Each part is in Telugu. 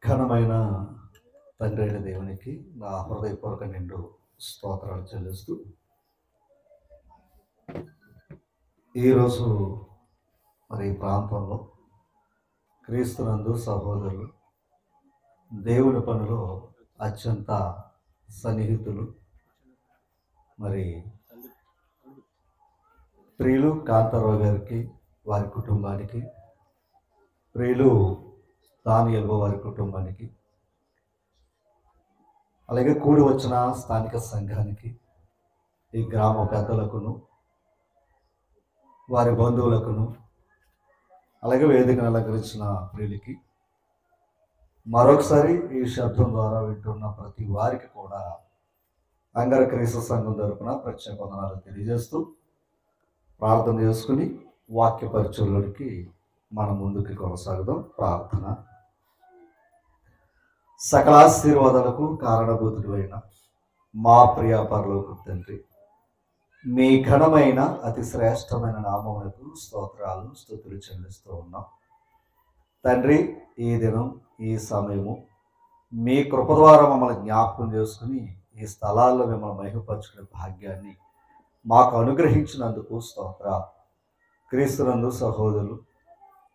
ఘనమైన తండ్రి అయిన దేవునికి నా హృదయపూర్వక నిండు స్తోత్రాలు చెల్లిస్తూ ఈరోజు మరి ఈ ప్రాంతంలో క్రీస్తునందు సహోదరులు దేవుని పనిలో అత్యంత సన్నిహితులు మరి ప్రియులు కాంతారావు గారికి వారి కుటుంబానికి, ప్రియులు దానియేలు వారి కుటుంబానికి, అలాగే కూడి వచ్చిన స్థానిక సంఘానికి, ఈ గ్రామ పెద్దలకును వారి బంధువులకును, అలాగే వేదికను అలంకరించిన ప్రియులకి మరొకసారి ఈ శబ్దం ద్వారా వింటున్న ప్రతి వారికి కూడా అంగర క్రీస్తు సంఘం తరపున ప్రత్యేక వందనాలు తెలియజేస్తూ ప్రార్థన చేసుకుని వాక్య పరిచయంలోనికి మనం ముందుకు కొనసాగుదాం. ప్రార్థన. సకల ఆశీర్వాదాలకు కారణభూతుడు అయిన మా ప్రియ పరలోక తండ్రి, మీ ఘనమైన అతి శ్రేష్టమైన నామమునకు స్తోత్రాలు స్తుతులు చెల్లిస్తూ ఉన్నాం తండ్రి. ఈ దినం ఈ సమయము మీ కృప ద్వారా మమ్మల్ని జ్ఞాపకం చేసుకుని ఈ స్థలాల్లో మిమ్మల్ని మహిమపరచుకునే భాగ్యాన్ని మాకు అనుగ్రహించినందుకు స్తోత్రాలు. క్రీస్తునందు సహోదరులు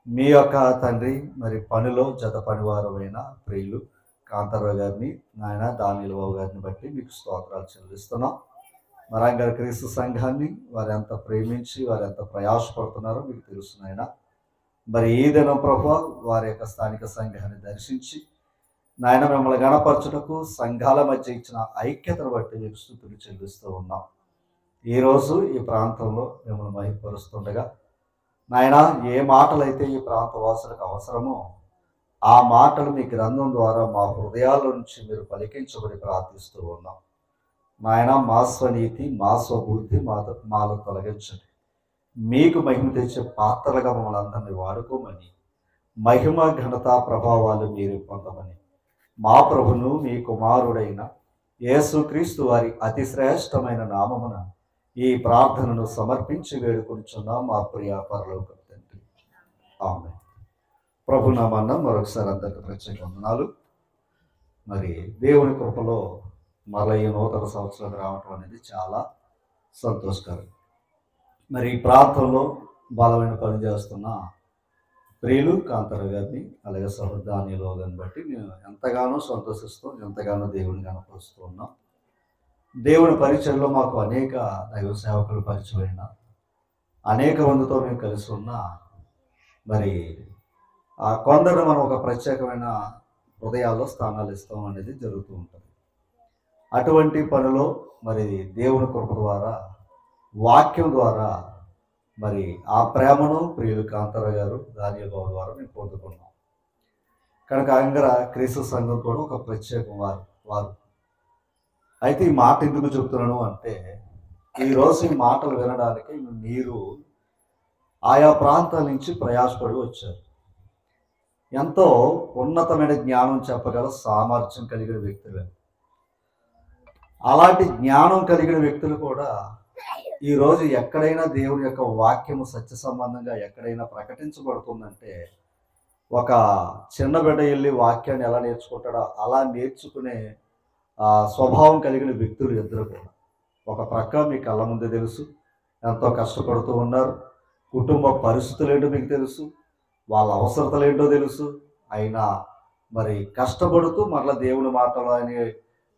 మీ యొక్క తండ్రి మరి పనిలో జత పనివారమైన ప్రియులు కాంతారావు గారిని, నాయన దానియేలు బాబు గారిని బట్టి మీకు స్తోత్రాలు చెల్లిస్తున్నాం. మరంగారు క్రీస్తు సంఘాన్ని వారు ఎంత ప్రేమించి వారు ఎంత ప్రయాసపడుతున్నారో మీకు తెలుసు నాయన. మరి ఈ దినం ప్రభువా వారి యొక్క స్థానిక సంఘాన్ని దర్శించి నాయన మిమ్మల్ని గణపరచుటకు సంఘాల మధ్య ఇచ్చిన ఐక్యతను బట్టి మీకు స్తుతులు చెల్లిస్తూ ఉన్నాం. ఈరోజు ఈ ప్రాంతంలో మిమ్మల్ని మహిమపరుస్తుండగా నాయన ఏ మాటలైతే ఈ ప్రాంత వాసులకు అవసరమో ఆ మాటలు మీ గ్రంథం ద్వారా మా హృదయాల నుంచి మీరు పలికించబడి ప్రార్థిస్తూ ఉన్నాం నాయన. మా స్వనీతి మా స్వబుద్ధి మాలో తొలగించండి. మీకు మహిమ తెచ్చే పాత్రలుగా మమ్మల్ని అందరినీ వాడుకోమని, మహిమ ఘనత ప్రభావాలు మీరు పొందమని మా ప్రభును మీ కుమారుడైన యేసుక్రీస్తు వారి అతి శ్రేష్టమైన నామమున ఈ ప్రార్థనను సమర్పించి వేడుకొంచున్నాం మా ప్రియ పరలోక తండ్రి. ఆమేన్. ప్రభు నామమున మరొకసారి అందరికీ ప్రత్యేక వందనాలు. మరి దేవుని కృపలో మరల ఈ నూతన సంవత్సరం రావటం అనేది చాలా సంతోషకరం. మరి ఈ ప్రాంతంలో బలమైన పని చేస్తున్న ప్రియులు కాంతారావు గారిని, అలాగే సహోదరు దానియేలు గారిని బట్టి నేను ఎంతగానో సంతోషిస్తూ ఎంతగానో దేవుని కనపరుస్తూ ఉన్నాం. దేవుని పరిచయంలో మాకు అనేక దైవ సేవకులు పరిచయమైన అనేక మందితో మేము కలిసి ఉన్న మరి కొందరు మనం ఒక ప్రత్యేకమైన హృదయాల్లో స్థానాలు ఇస్తాం అనేది జరుగుతూ ఉంటుంది. అటువంటి పనిలో మరి దేవుని కృప ద్వారా వాక్యం ద్వారా మరి ఆ ప్రేమను ప్రియులు కాంతారావు గారు దానియేలు బాబు ద్వారా మేము పొందుకున్నాం. కనుక అంగర క్రీస్తు సంఘం కూడా ఒక ప్రత్యేకం వారు. అయితే ఈ మాట ఎందుకు చెప్తున్నాను అంటే, ఈరోజు ఈ మాటలు వినడానికి మీరు ఆయా ప్రాంతాల నుంచి ప్రయాసపడి వచ్చారు. ఎంతో ఉన్నతమైన జ్ఞానం చెప్పగల సామర్థ్యం కలిగిన వ్యక్తులు. అలాంటి జ్ఞానం కలిగిన వ్యక్తులు కూడా ఈరోజు ఎక్కడైనా దేవుని యొక్క వాక్యము సత్య సంబంధంగా ఎక్కడైనా ప్రకటించబడుతుందంటే, ఒక చిన్న బిడ్డ వెళ్ళి వాక్యాన్ని ఎలా నేర్చుకుంటాడో అలా నేర్చుకునే స్వభావం కలిగిన వ్యక్తులు ఇద్దరు కూడా. ఒక ప్రక్క మీ కళ్ళ ముందే తెలుసు, ఎంతో కష్టపడుతూ ఉన్నారు. కుటుంబ పరిస్థితులు ఏంటో మీకు తెలుసు, వాళ్ళ అవసరతలు ఏంటో తెలుసు. అయినా మరి కష్టపడుతూ మరలా దేవుని మాటలు అని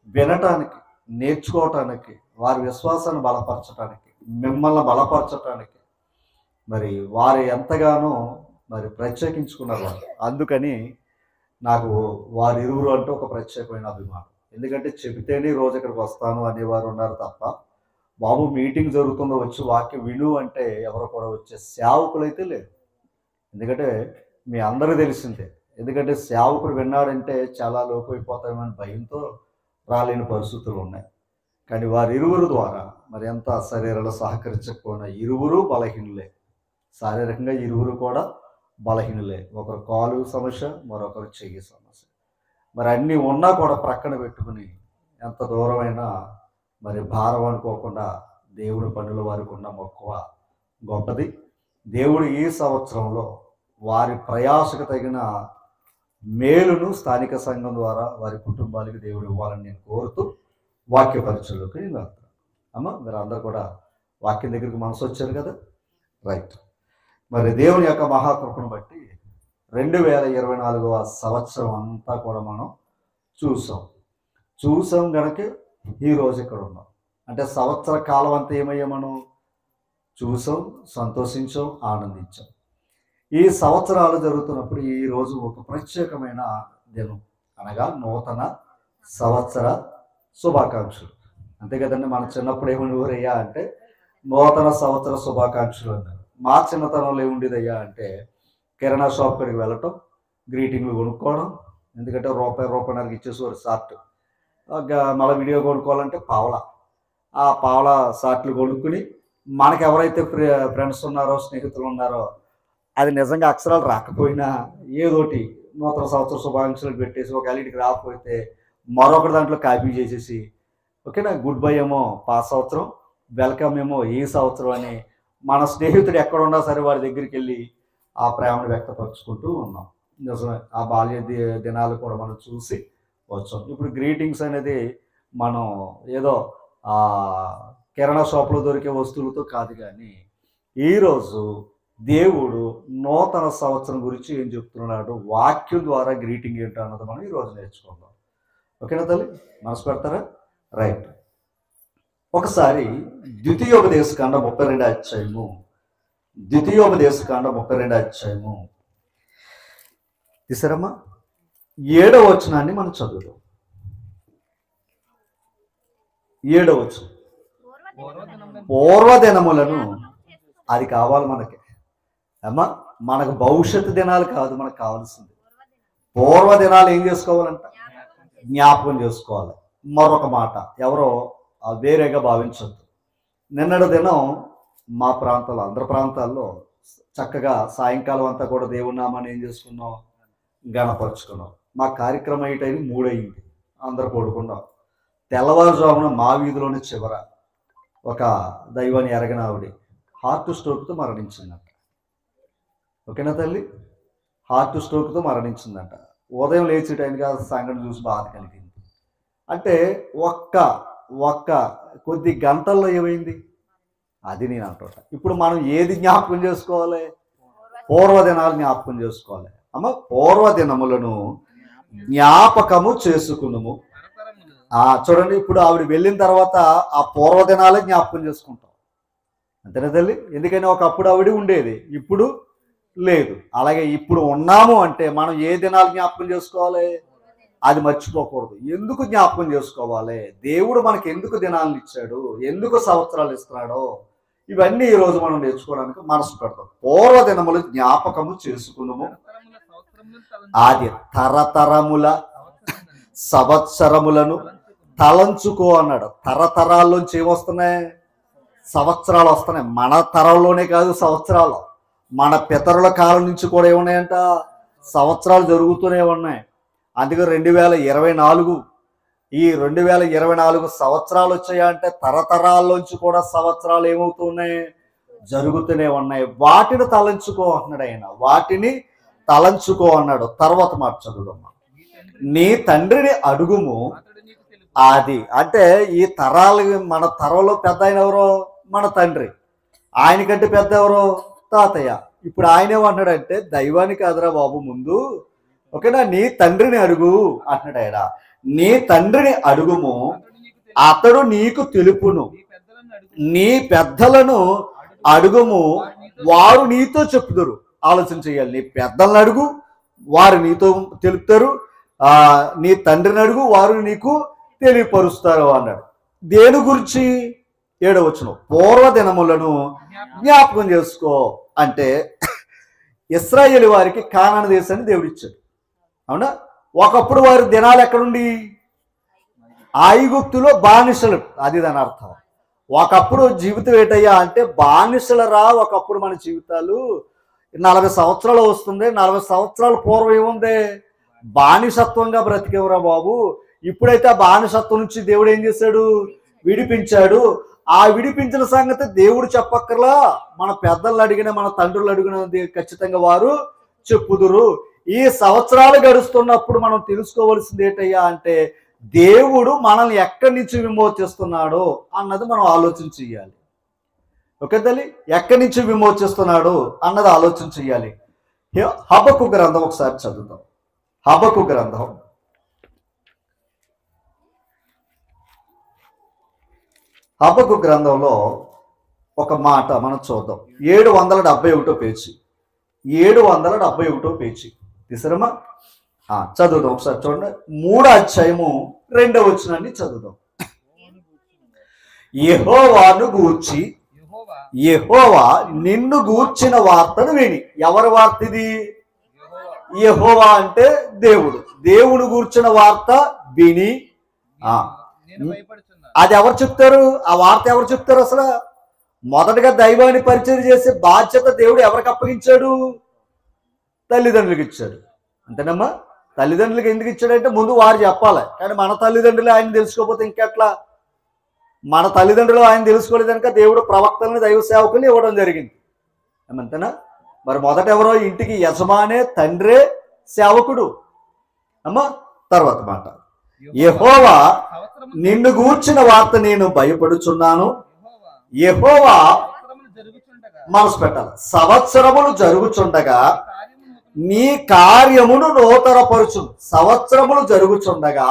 వినటానికి, నేర్చుకోవటానికి, వారి విశ్వాసాన్ని బలపరచడానికి, మిమ్మల్ని బలపరచటానికి మరి వారు ఎంతగానో మరి ప్రత్యేకించుకున్నారు వాళ్ళు. అందుకని నాకు వారి ఇరువురు అంటే ఒక ప్రత్యేకమైన అభిమానం. ఎందుకంటే చెబితేనే రోజు ఇక్కడికి వస్తాను అనేవారు ఉన్నారు తప్ప, బాబు మీటింగ్ జరుగుతుందో వచ్చి వాక్యం విను అంటే ఎవరు కూడా వచ్చే సేవకులు అయితే లేదు. ఎందుకంటే మీ అందరూ తెలిసిందే. ఎందుకంటే సేవకుడు విన్నాడంటే చాలా లోపైపోతామని భయంతో రాలేని పరిస్థితులు ఉన్నాయి. కానీ వారి ఇరువురు ద్వారా మరి ఎంత శరీరాలు సహకరించకపోయినా ఇరువురు బలహీనులే. శారీరకంగా ఇరువురు కూడా బలహీనులే. ఒకరు కాలు సమస్య, మరొకరు చెయ్యి సమస్య. మరి అన్నీ ఉన్నా కూడా ప్రక్కన పెట్టుకుని ఎంత దూరమైనా మరి భారం అనుకోకుండా దేవుని పనుల వారికి ఉన్న మక్కువ గొప్పది. దేవుడు ఈ సంవత్సరంలో వారి ప్రయాసకు తగిన మేలును స్థానిక సంఘం ద్వారా వారి కుటుంబాలకి దేవుడు ఇవ్వాలని నేను కోరుతూ వాక్య పరిచయంలోకి నేను వెళ్తాను. అమ్మ, మీరు అందరు కూడా వాక్యం దగ్గరికి మనసు వచ్చారు కదా, రైట్. మరి దేవుని యొక్క మహాకృపను బట్టి 2024వ సంవత్సరం అంతా కూడా మనం చూసాం కనుక ఈరోజు ఇక్కడ ఉన్నాం. అంటే సంవత్సర కాలం అంతా ఏమయ్యా మనం చూసాం, సంతోషించాం, ఆనందించాం. ఈ సంవత్సరాలు జరుగుతున్నప్పుడు ఈరోజు ఒక ప్రత్యేకమైన దినం, అనగా నూతన సంవత్సర శుభాకాంక్షలు. అంతే కదండి, మన చిన్నప్పుడు ఏమనివరయ్యా అంటే నూతన సంవత్సర శుభాకాంక్షలు అన్నారు. మా చిన్నతనంలో ఏముండేదయ్యా అంటే కిరాణా షాప్ కాడికి వెళ్ళటం, గ్రీటింగ్లు కొనుక్కోవడం. ఎందుకంటే రూపాయన్నరకి ఇచ్చేసేవారు షార్ట్. మళ్ళీ వీడియో కొనుక్కోవాలంటే పావలా, ఆ పావలా షార్ట్లు కొనుక్కుని మనకు ఎవరైతే ఫ్రెండ్స్ ఉన్నారో, స్నేహితులు ఉన్నారో, అది నిజంగా అక్షరాలు రాకపోయినా ఏదోటి నూతన సంవత్సర శుభాకాంక్షలు పెట్టేసి, ఒక ఎల్ఈడికి రాకపోతే మరొకటి దాంట్లో కాపీ చేసేసి, ఓకేనా, గుడ్ బై ఏమో పాత సంవత్సరం, వెల్కమ్ ఏమో ఈ సంవత్సరం అని మన స్నేహితుడు ఎక్కడున్నా సరే వారి దగ్గరికి వెళ్ళి ఆ ప్రేమను వ్యక్తపరుచుకుంటూ ఉన్నాం. నిజమే, ఆ బాల్య దినాలు కూడా మనం చూసి వచ్చాం. ఇప్పుడు గ్రీటింగ్స్ అనేది మనం ఏదో కిరాణా షాప్లో దొరికే వస్తువులతో కాదు, కానీ ఈరోజు దేవుడు నూతన సంవత్సరం గురించి ఏం చెప్తున్నాడు, వాక్యం ద్వారా గ్రీటింగ్ ఏంటో అన్నది మనం ఈరోజు నేర్చుకుందాం. ఓకేనా తల్లి, మనసు పెడతారా? రైట్. ఒకసారి ద్వితీయోపదేశకాండ 32వ అధ్యాయము, ద్వితీయోపదేశకాండ 32వ అధ్యాయము తీసారమ్మా, 7వ వచనాన్ని మనం చదువుదాం. 7వ వచనం, పూర్వదినములను, అది కావాలి మనకి అమ్మా, మనకు భవిష్యత్తు దినాలు కాదు మనకు కావాల్సింది. పూర్వదినాలు ఏం చేసుకోవాలంట? జ్ఞాపకం చేసుకోవాలి. మరొక మాట ఎవరో వేరేగా భావించద్దు. నిన్నటి దినం మా ప్రాంతాల్లో, ఆంధ్ర ప్రాంతాల్లో చక్కగా సాయంకాలం అంతా కూడా దేవుడి నామాన్ని ఏం చేసుకున్నాం, గణపరుచుకున్నాం. మా కార్యక్రమం ఈ టైం 3 అయింది, అందరు పడుకున్నాం. తెల్లవారుజామున మా వీధిలోని చివర ఒక దైవాన్ని ఎరగని ఆవిడ హార్ట్ స్ట్రోక్తో మరణించిందంట. ఓకేనా తల్లి, హార్ట్ స్ట్రోక్తో మరణించిందంట. ఉదయం లేచి టైంకి ఆ సంఘటన చూసి బాధ కలిగింది. అంటే ఒక్క కొద్ది గంటల్లో ఏమైంది, అది నేను అంటుంటా. ఇప్పుడు మనం ఏది జ్ఞాపకం చేసుకోవాలి? పూర్వదినాలు జ్ఞాపకం చేసుకోవాలి. అమ్మ, పూర్వదినములను జ్ఞాపకము చేసుకున్నాము. చూడండి, ఇప్పుడు ఆవిడ వెళ్ళిన తర్వాత ఆ పూర్వదినాలే జ్ఞాపకం చేసుకుంటాం. అంతేనా తల్లి? ఎందుకని ఒకప్పుడు ఆవిడ ఉండేది, ఇప్పుడు లేదు. అలాగే ఇప్పుడు ఉన్నాము అంటే మనం ఏ దినాలు జ్ఞాపకం చేసుకోవాలి? అది మర్చిపోకూడదు. ఎందుకు జ్ఞాపకం చేసుకోవాలి? దేవుడు మనకి ఎందుకు దినాలను ఇచ్చాడు, ఎందుకు సంవత్సరాలు ఇస్తున్నాడో, ఇవన్నీ ఈరోజు మనం నేర్చుకోవడానికి మనసు పెడతాం. పూర్వదినములు జ్ఞాపకము చేసుకున్నాము, అది తరతరముల సంవత్సరములను తలంచుకో అన్నాడు. తరతరాల్లోంచి ఏమొస్తున్నాయి? సంవత్సరాలు వస్తున్నాయి. మన తరంలోనే కాదు సంవత్సరాలు, మన పితరుల కాలం నుంచి కూడా ఏమున్నాయంట, సంవత్సరాలు జరుగుతూనే ఉన్నాయి. అందుకే 2024 ఈ 2024 సంవత్సరాలు వచ్చాయా అంటే తరతరాల్లోంచి కూడా సంవత్సరాలు ఏమవుతున్నాయి, జరుగుతూనే ఉన్నాయి. వాటిని తలంచుకో అన్నాడు ఆయన, వాటిని తలంచుకో అన్నాడు. తర్వాత మాట చదువుదమ్మా, నీ తండ్రిని అడుగుము. అది అంటే ఈ తరాలు, మన తరంలో పెద్ద ఆయన ఎవరో మన తండ్రి, ఆయనకంటే పెద్ద ఎవరో తాతయ్య. ఇప్పుడు ఆయన ఏమన్నాడంటే దైవానికి కాదురా బాబు ముందు, ఓకేనా, నీ తండ్రిని అడుగు అంటున్నాడు ఆయన. నీ తండ్రిని అడుగుము, అతడు నీకు తెలుపును. నీ పెద్దలను అడుగుము, వారు నీతో చెప్తారు. ఆలోచన చేయాలి. నీ పెద్దలను అడుగు, వారు నీతో తెలుపుతారు. నీ తండ్రిని అడుగు, వారు నీకు తెలియపరుస్తారు అన్నాడు. దేని గురించి? 7వ వచనం, పూర్వదినములను జ్ఞాపకం చేసుకో అంటే ఇశ్రాయేలు వారికి కానాను దేశాన్ని దేవుడు ఇచ్చాడు. అవునా? ఒకప్పుడు వారి దినాలు ఎక్కడుండి? ఐగుప్తులో బానిసలు, అది దాని అర్థం. ఒకప్పుడు జీవితం ఏంటయ్యా అంటే బానిసలరా. ఒకప్పుడు మన జీవితాలు 40 సంవత్సరాలు వస్తుంది. 40 సంవత్సరాల పూర్వం ఏముంది? బానిసత్వంగా బ్రతికేవరా బాబు. ఇప్పుడైతే ఆ బానిసత్వం నుంచి దేవుడు ఏం చేశాడు? విడిపించాడు. ఆ విడిపించిన సంగతి దేవుడు చెప్పక్కర్లా, మన పెద్దలు అడిగిన, మన తండ్రులు అడిగిన ఖచ్చితంగా వారు చెప్పుదురు. ఈ సంవత్సరాలు గడుస్తున్నప్పుడు మనం తెలుసుకోవలసింది ఏంటయ్యా అంటే దేవుడు మనల్ని ఎక్కడి నుంచి విమోచిస్తున్నాడో అన్నది మనం ఆలోచన చెయ్యాలి. ఓకే తల్లి, ఎక్కడి నుంచి విమోచిస్తున్నాడు అన్నది ఆలోచన చెయ్యాలి. హబక్కు గ్రంథం ఒకసారి చదువుదాం. హబక్కు గ్రంథం హబక్కు గ్రంథంలో ఒక మాట మనం చూద్దాం. 771 పేజీ, 771 పేజీ తీసారమ్మా. చదువుదాం ఒకసారి చూడండి. 3వ అధ్యాయము 2వ వచనాన్ని చదువుదాం. యెహోవాను గూర్చి, యెహోవా నిన్ను గూర్చిన వార్తను విని. ఎవరి వార్త ఇది? యెహోవా అంటే దేవుడు. దేవుడు గూర్చిన వార్త విని. అది ఎవరు చెప్తారు? ఆ వార్త ఎవరు చెప్తారు? అసలు మొదటగా దైవాన్ని పరిచయం చేసే బాధ్యత దేవుడు ఎవరికి అప్పగించాడు? తల్లిదండ్రులకు ఇచ్చాడు. అంతేనమ్మా. తల్లిదండ్రులకు ఎందుకు ఇచ్చాడంటే ముందు వారు చెప్పాలి. కానీ మన తల్లిదండ్రులు ఆయన తెలుసుకోకపోతే ఇంకెట్లా? మన తల్లిదండ్రులు ఆయన తెలుసుకోలేదు కనుక దేవుడు ప్రవక్తల్ని, దైవ సేవకుల్ని ఇవ్వడం జరిగింది. ఏమంతేనా? మరి మొదట ఎవరో ఇంటికి యజమానే, తండ్రే సేవకుడు అమ్మా. తర్వాత మాట, యెహోవా నిన్ను గూర్చిన వార్త నేను భయపడుచున్నాను. యెహోవా మనసు పెట్టాలి. సంవత్సరములు జరుగుచుండగా నీ కార్యమును నూతనపరుచు. సంవత్సరములు జరుగుచుండగా,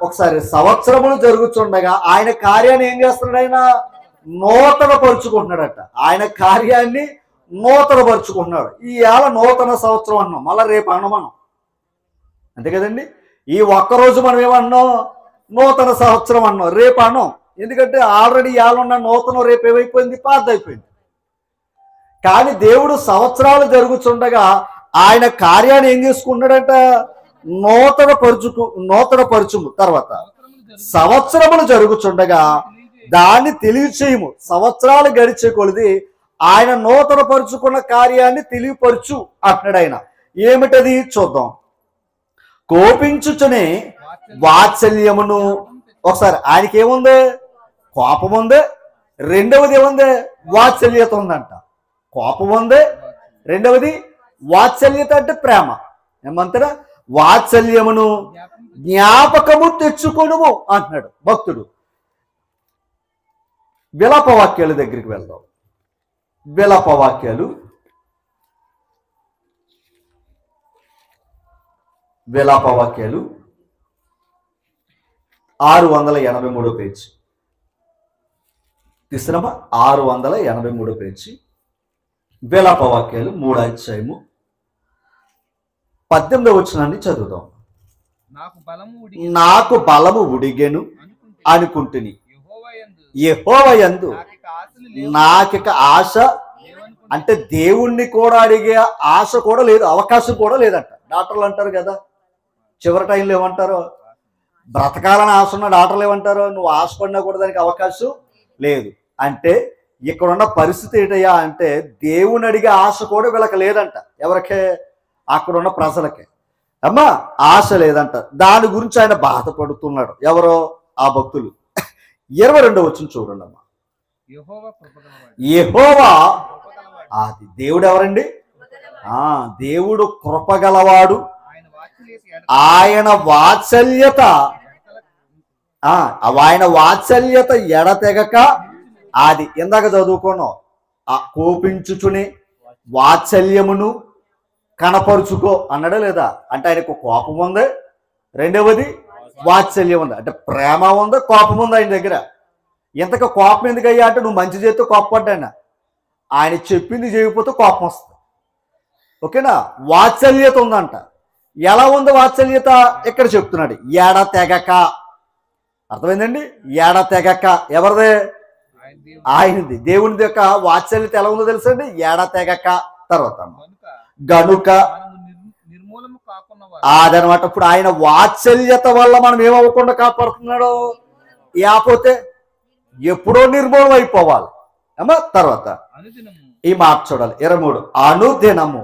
ఒకసారి సంవత్సరములు జరుగుచుండగా ఆయన కార్యాన్ని ఏం చేస్తున్నాడు? ఆయన నూతన పరుచుకుంటున్నాడట. ఆయన కార్యాన్ని నూతన పరుచుకుంటున్నాడు. ఈ ఏళ నూతన సంవత్సరం అన్నాం, మళ్ళీ రేపు అన్నాం మనం, అంతే కదండి. ఈ ఒక్కరోజు మనం ఏమన్నాం? నూతన సంవత్సరం అన్నాం, రేపు అన్నాం. ఎందుకంటే ఆల్రెడీ ఏళ్ళ ఉన్న నూతనం రేపు ఏమైపోయింది? పాత అయిపోయింది. కానీ దేవుడు సంవత్సరాలు జరుగుతుండగా ఆయన కార్యాన్ని ఏం చేసుకుంటాడంట? నూతన పరుచుము. తర్వాత సంవత్సరములు జరుగుచుండగా దాన్ని తెలియచేయము. సంవత్సరాలు గడిచే కొలది ఆయన నూతన పరుచుకున్న కార్యాన్ని తెలియపరచు అంటున్నాడు ఆయన. ఏమిటది చూద్దాం. కోపించుచునే వాత్సల్యమును. ఒకసారి ఆయనకి ఏముంది? కోపం ఉంది. రెండవది ఏముంది? వాత్సల్యత ఉందంట. కోపం ఉంది, రెండవది వాత్సల్యత అంటే ప్రేమ. ఏమంటారా? వాత్సల్యమును జ్ఞాపకము తెచ్చుకొనుము అంటున్నాడు భక్తుడు. విలాపవాక్యాల దగ్గరికి వెళ్దాం. విలాపవాక్యాలు 683 పేజీ తీసినమా. 683 పేజీ. విలాపవాక్యాలు 3వ అధ్యాయము 18వ వచనాన్ని చదువుదాం. నాకు బలము ఉడిగెను అనుకుంటుని, యెహోవా యందు నాకిక ఆశ. అంటే దేవుణ్ణి కూడా అడిగే ఆశ కూడా లేదు, అవకాశం కూడా లేదంట. డాక్టర్లు అంటారు కదా, చివరి టైంలో ఏమంటారు? బ్రతకాలని ఆశ ఉన్న డాక్టర్లు ఏమంటారు? నువ్వు ఆశపడినా కూడా దానికి అవకాశం లేదు. అంటే ఇక్కడున్న పరిస్థితి ఏంటయ్యా అంటే దేవుని అడిగే ఆశ కూడా వీళ్ళకి లేదంట. ఎవరికే? అక్కడున్న ప్రజలకే అమ్మా ఆశ లేదంట. దాని గురించి ఆయన బాధపడుతున్నాడు. ఎవరో? ఆ భక్తులు. 22వ వచనం చూడండి అమ్మా. యెహోవా అది దేవుడు ఎవరండి? దేవుడు కృపగలవాడు. ఆయన వాత్సల్యత ఎడతెగక. అది ఇందాక చదువుకోను. కోపించుచునే వాత్సల్యమును కనపరుచుకో అన్నాడా లేదా? అంటే ఆయనకు కోపం ఉంది, రెండవది వాత్సల్యం ఉంది. అంటే ప్రేమ ఉంది, కోపం ఉంది ఆయన దగ్గర. ఇంతకు కోపం ఎందుకయ్యా అంటే నువ్వు మంచి చేస్తే కోపపడ్డాయన, ఆయన చెప్పింది చేయకపోతే కోపం వస్తుంది. ఓకేనా? వాత్సల్యత ఉందంట. ఎలా ఉంది వాత్సల్యత? ఇక్కడ చెప్తున్నాడు. ఎడతెగక. అర్థమైందండి? ఎడతెగక ఎవరిదే? ఆయనది. దేవుని యొక్క వాత్సల్యత ఎలా ఉందో తెలుసండి? ఎడతెగక. తర్వాత గనుక అదనమాట. ఇప్పుడు ఆయన వాత్సల్యత వల్ల మనం ఏమవ్వకుండా కాపాడుతున్నాడు. లేకపోతే ఎప్పుడో నిర్మూలం అయిపోవాలి అమ్మా. తర్వాత ఈ మాట చూడాలి. 23 అనుదినము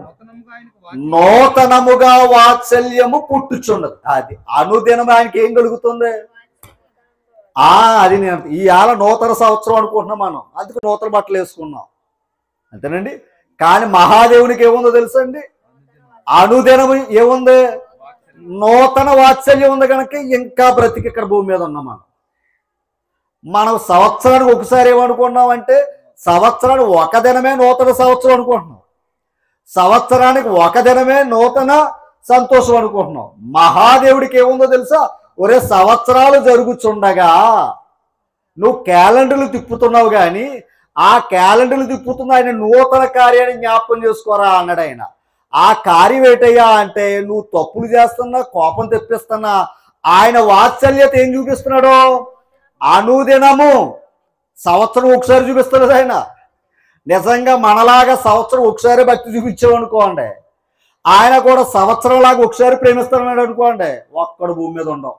నూతనముగా వాత్సల్యము పుట్టుచున్నది. అది అనుదినం ఆయనకి ఏం కలుగుతుంది? అది నేను ఈ ఆల నూతన సంవత్సరం అనుకుంటున్నాం మనం, అందుకు నూతన బట్టలు వేసుకున్నాం, అంతేనండి. కానీ మహాదేవునికి ఏముందో తెలుసండి? అనుదినము ఏముంది? నూతన వాత్సల్యం ఉంది కనుక ఇంకా బ్రతికి ఇక్కడ భూమి మీద ఉన్నాం. మనం సంవత్సరానికి ఒకసారి ఏమనుకున్నామంటే సంవత్సరానికి ఒక దినమే నూతన సంవత్సరం అనుకుంటున్నాం. సంవత్సరానికి ఒక దినమే నూతన సంతోషం అనుకుంటున్నాం. మహాదేవుడికి ఏముందో తెలుసా? ఒరే, సంవత్సరాలు జరుగుచుండగా నువ్వు క్యాలెండర్లు తిప్పుతున్నావు, కానీ ఆ క్యాలెండర్లు తిప్పుతున్న ఆయన నూతన కార్యాన్ని జ్ఞాపకం చేసుకోరా అన్నాడు ఆయన. ఆ కార్యం ఏంటయ్యా అంటే నువ్వు తప్పులు చేస్తున్నా, కోపం తెప్పిస్తున్నా, ఆయన వాత్సల్యత ఏం చూపిస్తున్నాడు? అనుదినము. సంవత్సరం ఒకసారి చూపిస్తున్నాడు ఆయన. నిజంగా మనలాగా సంవత్సరం ఒకసారి భక్తి చూపించామనుకోండి, ఆయన కూడా సంవత్సరంలాగా ఒకసారి ప్రేమిస్తున్నాడు అనుకోండి, ఒక్కడు భూమి మీద ఉండవు.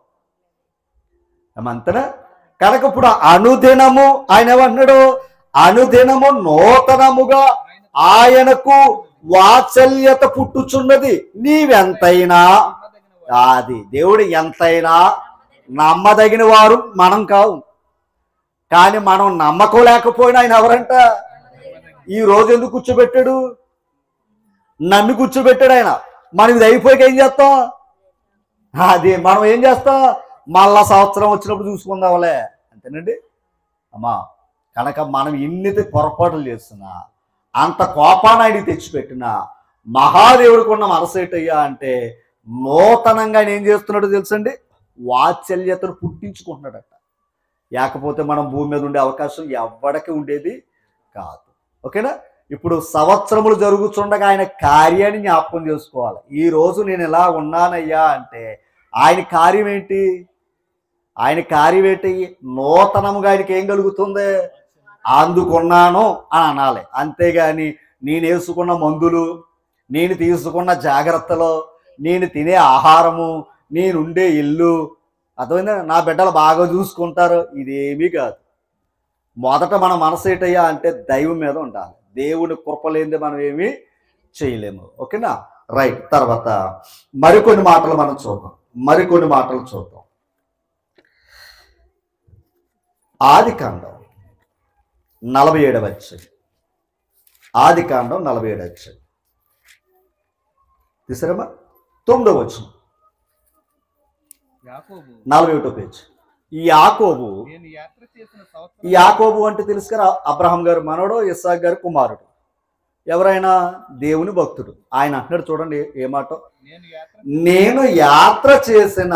ఏమంతనా? కనుక ఇప్పుడు అనుదినము ఆయన ఏమన్నాడు? అనుదినము నూతనముగా ఆయనకు వాత్సల్యత పుట్టుచున్నది. నీవెంతైనా, అది దేవుడు ఎంతైనా నమ్మదగిన వారు మనం కావు, కానీ మనం నమ్మకం లేకపోయినా ఆయన ఎవరంట? ఈ రోజు ఎందుకు కూర్చోబెట్టాడు? నమ్మి కూర్చోబెట్టాడు ఆయన. మనం ఇది అయిపోయాక ఏం చేస్తాం? అది మనం ఏం చేస్తాం? మళ్ళా సంవత్సరం వచ్చినప్పుడు చూసుకుందాంలే, అంతేనండి అమ్మా. కనుక మనం ఇన్ని పొరపాట్లు చేస్తున్నా, అంత కోపాన్ని ఆయనకి తెచ్చిపెట్టినా, మహాదేవుడికి ఉన్న మనసు ఏంటయ్యా అంటే నూతనంగా ఆయన ఏం చేస్తున్నాడో తెలుసండి? వాత్సల్యతను పుట్టించుకుంటున్నాడట. లేకపోతే మనం భూమి మీద ఉండే అవకాశం ఎవరికి ఉండేది కాదు. ఓకేనా? ఇప్పుడు సంవత్సరములు జరుగుతుండగా ఆయన కార్యాన్ని జ్ఞాపకం చేసుకోవాలి. ఈ రోజు నేను ఇలా ఉన్నానయ్యా అంటే ఆయన కార్యం ఏంటి? ఆయన కార్యం ఏంటి? నూతనముగా ఆయనకి ఏం కలుగుతుంది? అందుకున్నాను అని అనాలి. అంతేగాని నేను వేసుకున్న మందులు, నేను తీసుకున్న జాగ్రత్తలు, నేను తినే ఆహారము, నేనుండే ఇల్లు, అర్థమైందా, నా బిడ్డలు బాగా చూసుకుంటారు, ఇదేమీ కాదు. మొదట మన మనసు ఏంటయ్యా అంటే దైవం మీద ఉండాలి. దేవుని కృప లేనిదే మనం ఏమీ చేయలేము. ఓకేనా? రైట్. తర్వాత మరికొన్ని మాటలు మనం చూద్దాం. ఆదికాండం 47వ అధ్యాయం. ఆదికాండం 47వ అధ్యాయం తీసారమ్మా? 9వ వచనం, 41వ పేజ్. యాకోబు అంటే తెలుసు కదా, అబ్రహాం గారు మనవడు, ఇస్సాకు గారు కుమారుడు. ఎవరైనా దేవుని భక్తుడు. ఆయన అంటున్నాడు చూడండి ఏ మాట? నేను యాత్ర చేసిన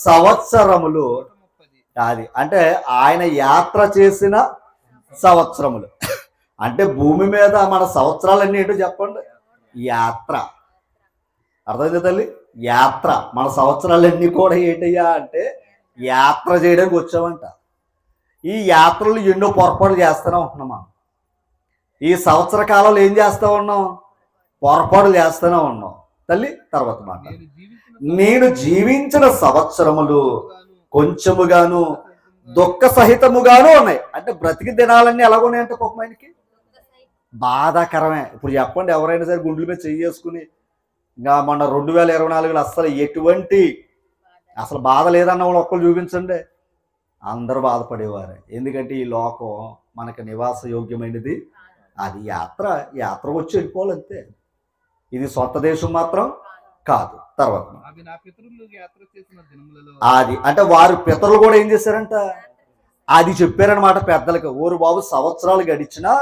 సంవత్సరములు. అది అంటే ఆయన యాత్ర చేసిన సంవత్సరములు అంటే భూమి మీద మన సంవత్సరాలన్నీ ఏంటో చెప్పండి? యాత్ర. అర్థమైంది తల్లి? యాత్ర. మన సంవత్సరాలన్నీ కూడా ఏంటయ్యా అంటే యాత్ర చేయడానికి వచ్చామంట. ఈ యాత్రలు ఎన్నో పొరపాటు చేస్తూనే ఉంటున్నాం మనం. ఈ సంవత్సర కాలంలో ఏం చేస్తూ ఉన్నాం? పొరపాటు చేస్తూనే ఉన్నాం తల్లి. తర్వాత మాట, నేను జీవించిన సంవత్సరములు కొంచెముగాను దుఃఖ సహితముగాను ఉన్నాయి. అంటే బ్రతికి దినాలన్నీ ఎలాగున్నాయంటే పాపం ఆయనకి బాధాకరమే. ఇప్పుడు చెప్పండి, ఎవరైనా సరే గుండెల మీద చేసుకుని ఇంకా మొన్న 2024లో అసలు ఎటువంటి అసలు బాధ లేదన్న వాళ్ళు ఒక్కరు చూపించండి, అందరూ బాధపడేవారే. ఎందుకంటే ఈ లోకం మనకు నివాస యోగ్యమైనది. అది యాత్ర వచ్చి వెళ్ళిపోవాలంతే. ఇది సొంత దేశం మాత్రం కాదు. తర్వాత అది అంటే వారి పితరులు కూడా ఏం చేశారంట? అది చెప్పారనమాట పెద్దలకి. ఓరు బాబు, సంవత్సరాలు గడిచినా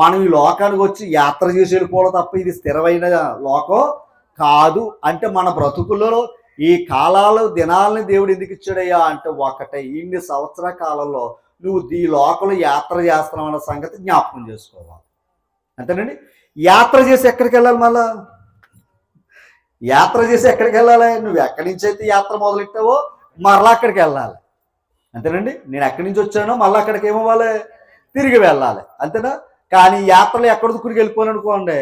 మనం ఈ లోకానికి వచ్చి యాత్ర చేసి వెళ్ళిపోవడం తప్ప ఇది స్థిరమైన లోకం కాదు. అంటే మన బ్రతుకులలో ఈ కాలాలు దినాలని దేవుడు ఎందుకు ఇచ్చాడయ్యా అంటే ఒకటే, ఇన్ని సంవత్సరాల కాలంలో నువ్వు ఈ లోకంలో యాత్ర చేస్తున్నావు అన్న సంగతి జ్ఞాపకం చేసుకోవాలి. అంతేనండి. యాత్ర చేసి ఎక్కడికి వెళ్ళాలి? మళ్ళా యాత్ర చేసి ఎక్కడికి వెళ్ళాలి? నువ్వు ఎక్కడి నుంచి అయితే యాత్ర మొదలెట్టావో మరలా అక్కడికి వెళ్ళాలి. అంతేనండి. నేను ఎక్కడి నుంచి వచ్చానో మళ్ళీ అక్కడికి ఏమవ్వాలి? తిరిగి వెళ్ళాలి. అంతేనా? కానీ యాత్రలు ఎక్కడ దుక్కుడికి వెళ్ళిపోవాలనుకోండి,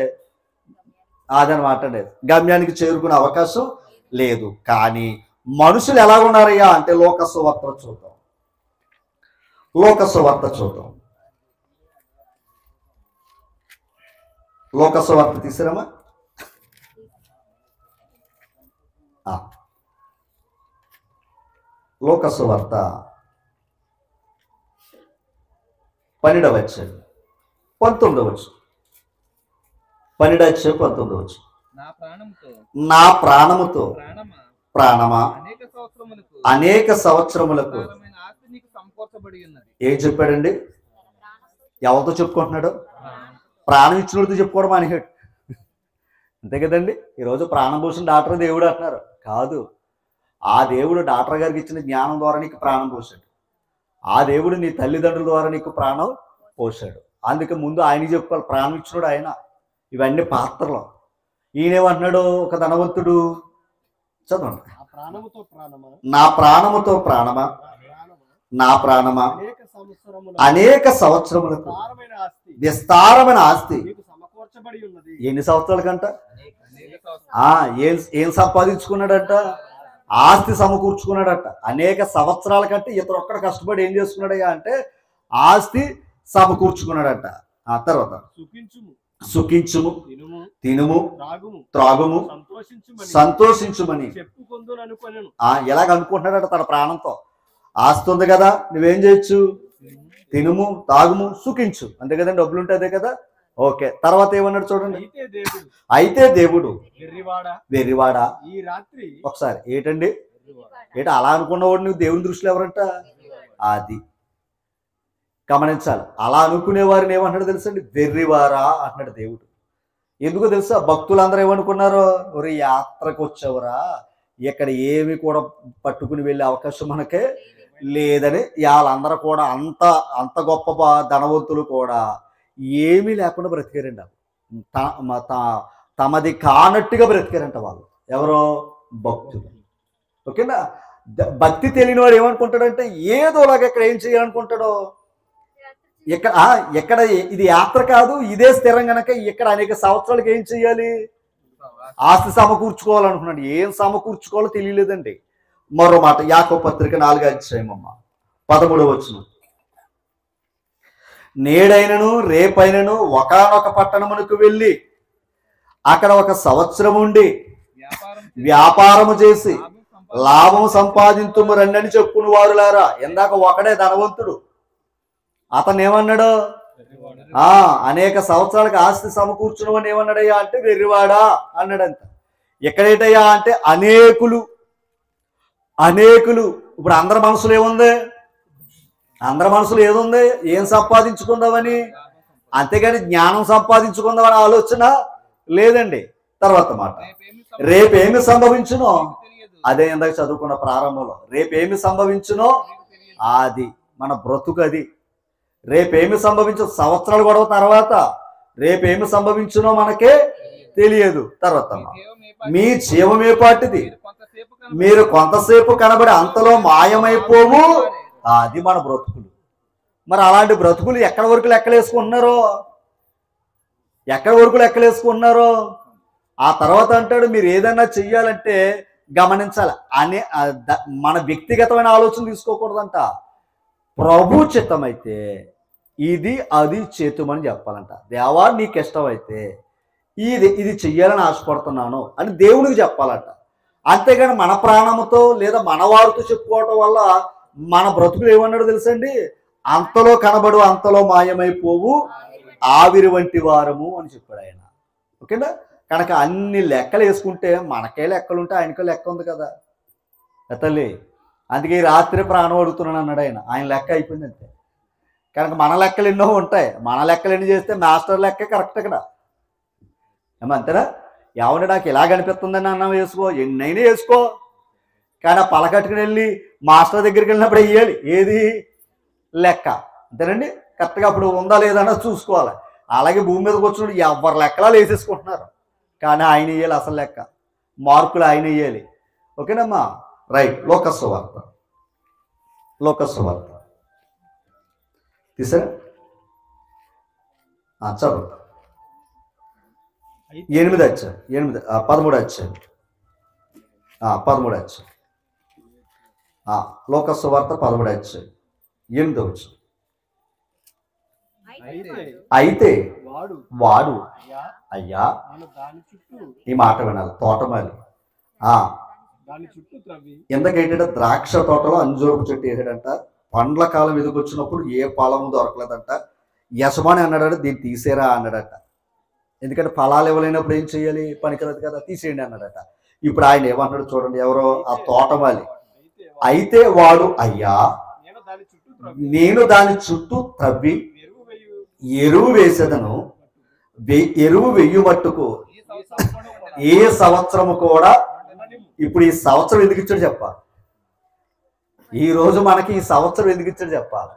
అదనమాట అండి, గమ్యానికి చేరుకునే అవకాశం లేదు. కానీ మనుషులు ఎలా ఉన్నారయ్యా అంటే లోకసువార్త చూద్దాం. లోకసువార్త తీసిరమ్మా. లోకసువార్త 12వ అధ్యాయం 19వ వచనం. 12వ అధ్యాయం 19వ వచనం. నా ప్రాణముతో ప్రాణమా అనేక సంవత్సరములకు ఏం చెప్పాడండి? ఎవరితో చెప్పుకుంటున్నాడు? ప్రాణం ఇచ్చినోడితో చెప్పుకోవడం అనేవాడు. అంతే కదండి. ఈరోజు ప్రాణం పోసిన డాక్టర్ దేవుడు అంటున్నారు. కాదు, ఆ దేవుడు డాక్టర్ గారికి ఇచ్చిన జ్ఞానం ద్వారా నీకు ప్రాణం పోసాడు. ఆ దేవుడు నీ తల్లిదండ్రుల ద్వారా నీకు ప్రాణం పోసాడు. అందుకే ముందు ఆయనకి చెప్పుకోవాలి, ప్రాణం ఇచ్చినోడు ఆయన. ఇవన్నీ పాత్రలు. ఈయనేమంటున్నాడు? ఒక ధనవంతుడు, చదవండి. నా ప్రాణముతో ప్రాణమా, నా ప్రాణమా అనేక సంవత్సరములకు విస్తారమైన ఆస్తి. ఎన్ని సంవత్సరాల కంట? ఏం సంపాదించుకున్నాడట? ఆస్తి సమకూర్చుకున్నాడట. అనేక సంవత్సరాల కంటే ఇతరు ఒక్కడ కష్టపడి ఏం చేసుకున్నాడయ్యా అంటే ఆస్తి సమకూర్చుకున్నాడట. ఆ తర్వాత సుఖించుము, తినుము, త్రాగుము, సంతోషించుమని ఎలాగ అనుకుంటున్నాడట తన ప్రాణంతో. ఆస్తి ఉంది కదా, నువ్వేం చేయొచ్చు? తినుము, తాగుము, సుఖించు. అంతే కదండి, డబ్బులు ఉంటే అదే కదా. ఓకే, తర్వాత ఏమన్నాడు చూడండి. అయితే దేవుడు వెర్రివాడా. ఒకసారి ఏంటండి? అలా అనుకున్నవాడు నువ్వు దేవుని దృష్టిలో ఎవరంట? అది గమనించాలి. అలా అనుకునేవారిని ఏమంటాడు తెలుసండి? వెర్రివారా అంటున్నాడు దేవుడు. ఎందుకో తెలుసా? భక్తులందరూ ఏమనుకున్నారు? ఒరే యాత్రకు వచ్చావురా, ఇక్కడ ఏమి కూడా పట్టుకుని వెళ్ళే అవకాశం మనకే లేదని వాళ్ళందరూ కూడా అంత గొప్ప ధనవంతులు కూడా ఏమీ లేకుండా బ్రతికారంట. తమది కానట్టుగా బ్రతికారంట వాళ్ళు. ఎవరో? భక్తులు. ఓకేనా? భక్తి తెలియని వాడు ఏమనుకుంటాడంటే ఏదోలాగా ఇక్కడ ఏం చేయాలనుకుంటాడో. ఎక్కడ ఇది యాత్ర కాదు, ఇదే స్థిరం గనక ఇక్కడ అనేక సంవత్సరాలకు ఏం చెయ్యాలి? ఆస్తి సమకూర్చుకోవాలనుకున్నాడు. ఏం సమకూర్చుకోవాలో తెలియలేదండి. మరో మాట, యాకోబు పత్రిక 4:13 నేడైనను రేపైనను ఒకానొక పట్టణమునకు వెళ్ళి అక్కడ ఒక సంవత్సరం ఉండి వ్యాపారము చేసి లాభం సంపాదింతుము రండి అని చెప్పుకుని వారులారా. ఇందాక ఒకడే ధనవంతుడు, అతను ఏమన్నాడు? అనేక సంవత్సరాలకు ఆస్తి సమకూర్చును అని ఏమన్నాడయ్యా అంటే వెర్రివాడా అన్నాడంట. ఎక్కడేటయ్యా అంటే అనేకులు. ఇప్పుడు అందరి మనసులో ఏముంది? అందరి మనసులో ఏదుంది? ఏం సంపాదించుకుందామని, అంతేగాని జ్ఞానం సంపాదించుకుందామని ఆలోచన లేదండి. తర్వాత మాట, రేపేమి సంభవించునో, అదే ఇందాక చదువుకున్న ప్రారంభంలో, రేపేమి సంభవించునో అది మన బ్రతుకు. అది రేపేమి సంభవించు, సంవత్సరాలు గొడవ తర్వాత రేపేమి సంభవించునో మనకే తెలియదు. తర్వాత మీ జీవమే పాటిది, మీరు కొంతసేపు కనబడి అంతలో మాయమైపోవు. అది మన బ్రతుకులు. మరి అలాంటి బ్రతుకులు ఎక్కడి వరకు లెక్కలేసుకున్నారో ఆ తర్వాత అంటాడు మీరు ఏదైనా చెయ్యాలంటే గమనించాలి అనే మన వ్యక్తిగతమైన ఆలోచన తీసుకోకూడదంట. ప్రభు చిత్తమైతే ఇది అది చేతుమని చెప్పాలంట. దేవా నీకు ఇష్టమైతే ఇది చెయ్యాలని ఆశపడుతున్నాను అని దేవునికి చెప్పాలంట. అంతేగాని మన ప్రాణముతో లేదా మన వారితో చెప్పుకోవటం వల్ల మన బ్రతుకులు ఏమన్నాడు తెలుసండి? అంతలో కనబడు అంతలో మాయమైపోవు ఆవిరి వంటి వారము అని చెప్పాడు ఆయన. ఓకేనా? కనుక అన్ని లెక్కలు వేసుకుంటే మనకే లెక్కలుంటే ఆయనకే లెక్క ఉంది కదా తల్లి. అందుకే ఈ రాత్రి ప్రాణం అడుగుతున్నాను అన్నాడు ఆయన. ఆయన లెక్క అయిపోయింది అంతే. కనుక మన లెక్కలు ఎన్నో ఉంటాయి. మన లెక్కలు ఎన్ని చేస్తే మాస్టర్ లెక్క కరెక్ట్ ఇక్కడ ఏమంతేనా? ఎవరి నాకు ఇలా కనిపిస్తుందని అన్నం వేసుకో, ఎన్నైనా వేసుకో, కానీ ఆ పలకట్టుకుని వెళ్ళి మాస్టర్ దగ్గరికి వెళ్ళినప్పుడు వేయాలి. ఏది లెక్క, అంతేనండి. కరెక్ట్గా అప్పుడు ఉందా లేదన్నా చూసుకోవాలి. అలాగే భూమి మీదకి వచ్చినప్పుడు ఎవరి లెక్కలా వేసేసుకుంటున్నారు, కానీ ఆయన వేయాలి అసలు లెక్క, మార్కులు ఆయన వేయాలి. ఓకేనమ్మా? రైట్. లోకస్ వార్త తీసారా? చదువు 13వ అధ్యాయం 13వ అధ్యాయం లోకస్ వార్త 13వ అధ్యాయం 8వ వచనం. అయితే వాడు అయ్యా, ఈ మాట వినాలి, తోటమాలి ఎందుకంటే ద్రాక్ష తోటలో అంజూరపు చెట్టు వేసాడంట. పండ్ల కాలం ఎదుకొచ్చినప్పుడు ఏ ఫలము దొరకలేదంట. యజమాని అన్నాడట దీన్ని తీసేరా అన్నాడట. ఎందుకంటే ఫలాలు ఇవ్వలేనప్పుడు ఏం చేయాలి? పనికిరాదు కదా, తీసేయండి అన్నాడట. ఇప్పుడు ఆయన ఏమన్నాడు చూడండి, ఎవరో ఆ తోటమాలి. అయితే వాడు, అయ్యా నేను దాని చుట్టూ తవ్వి ఎరువు వేసేదను, ఎరువు వెయ్యి మట్టుకు ఏ సంవత్సరము కూడా. ఇప్పుడు ఈ సంవత్సరం ఎందుకు ఇచ్చాడు చెప్పాలి? ఈ రోజు మనకి ఈ సంవత్సరం ఎందుకు ఇచ్చాడు చెప్పాలి?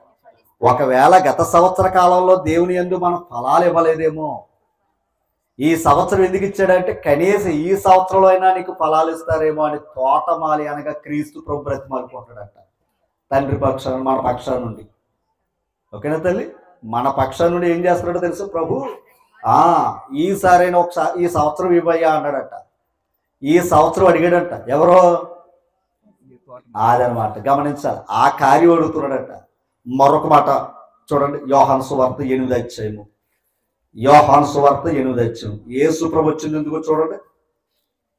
ఒకవేళ గత సంవత్సర కాలంలో దేవుని యందు మనం ఫలాలు ఇవ్వలేదేమో, ఈ సంవత్సరం ఎందుకు ఇచ్చాడంటే కనీసం ఈ సంవత్సరంలో అయినా నీకు ఫలాలు ఇస్తారేమో అని తోటమాలి అనగా క్రీస్తు ప్రభు బ్రతిమాలుకుంటాడట. తండ్రి పక్షాన, మన పక్షాన నుండి. ఓకేనా తల్లి? మన పక్షాన నుండి ఏం చేస్తున్నాడో తెలుసు ప్రభు. ఈసారైనా ఒకసారి ఈ సంవత్సరం ఇవ్వయ్యా అన్నాడట. ఈ సంవత్సరం అడిగాడంట. ఎవరో? అదనమాట, గమనించాలి. ఆ కార్యం అడుగుతున్నాడట. మరొక మాట చూడండి, యోహాను సువార్త 8వ అధ్యాయము. యోహాను సువార్త 8వ అధ్యాయం. యేసు ప్రభు వచ్చింది ఎందుకు చూడండి,